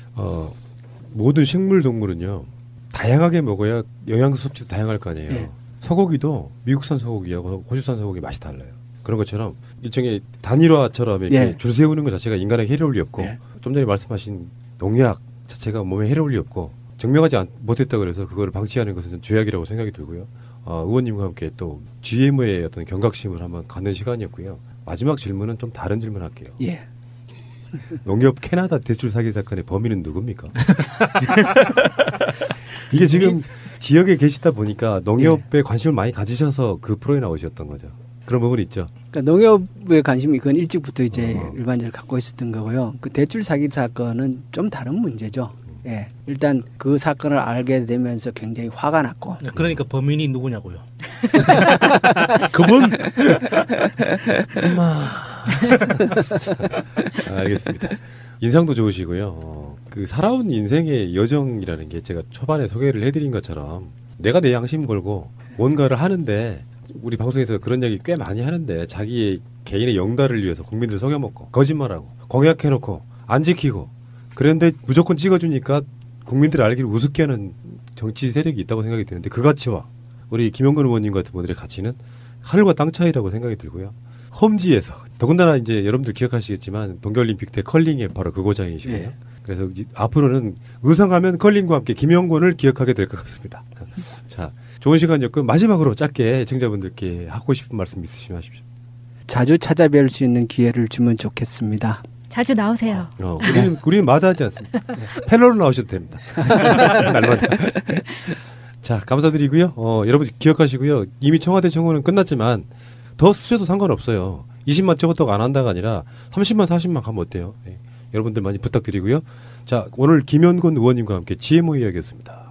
모든 식물 동물은요 다양하게 먹어야 영양소 섭취도 다양할 거 아니에요. 소고기도 미국산 소고기하고 호주산 소고기 맛이 달라요. 그런 것처럼 일종의 단일화처럼 이렇게 줄 세우는 것 자체가 인간에게 해로울 리 없고 좀 전에 말씀하신 농약 자체가 몸에 해로울 리 없고 증명하지 못했다고 그래서 그걸 방치하는 것은 죄악이라고 생각이 들고요. 의원님과 함께 또 GMO의 어떤 경각심을 한번 갖는 시간이었고요. 마지막 질문은 좀 다른 질문 할게요. 예. 농협 캐나다 대출 사기 사건의 범인은 누굽니까? 이게 지금 지역에 계시다 보니까 농협에 관심을 많이 가지셔서 그 프로에 나오셨던 거죠. 그런 부분이 있죠. 그러니까 농협의 관심이 그건 일찍부터 이제 일반적으로 갖고 있었던 거고요. 그 대출 사기 사건은 좀 다른 문제죠. 예. 일단 그 사건을 알게 되면서 굉장히 화가 났고. 그러니까 범인이 누구냐고요. 그분? 알겠습니다. 인상도 좋으시고요. 그 살아온 인생의 여정이라는 게 제가 초반에 소개를 해드린 것처럼 내가 내 양심 걸고 뭔가를 하는데 우리 방송에서 그런 얘기 꽤 많이 하는데 자기의 개인의 영달을 위해서 국민들 속여먹고 거짓말하고 공약해놓고 안 지키고 그런데 무조건 찍어주니까 국민들이 알기를 우습게 하는 정치 세력이 있다고 생각이 드는데 그 가치와 우리 김영건 의원님 같은 분들의 가치는 하늘과 땅 차이라고 생각이 들고요. 험지에서 더군다나 이제 여러분들 기억하시겠지만 동계올림픽 때 컬링의 바로 그 고장이시고요. 그래서 앞으로는 의상하면 컬링과 함께 김영건을 기억하게 될 것 같습니다. 자, 좋은 시간이었고 마지막으로 짧게 시청자분들께 하고 싶은 말씀 있으시면 하십시오. 자주 찾아뵐 수 있는 기회를 주면 좋겠습니다. 자주 나오세요. 우리는 마다하지 않습니다. 패널로 나오셔도 됩니다. 날마다. 자, 감사드리고요. 여러분 기억하시고요. 이미 청와대 청원은 끝났지만 더 쓰셔도 상관없어요. 20만 찍었다고 안 한다가 아니라 30만 40만 가면 어때요? 여러분들 많이 부탁드리고요. 자, 오늘 김현곤 의원님과 함께 GMO 이야기였습니다.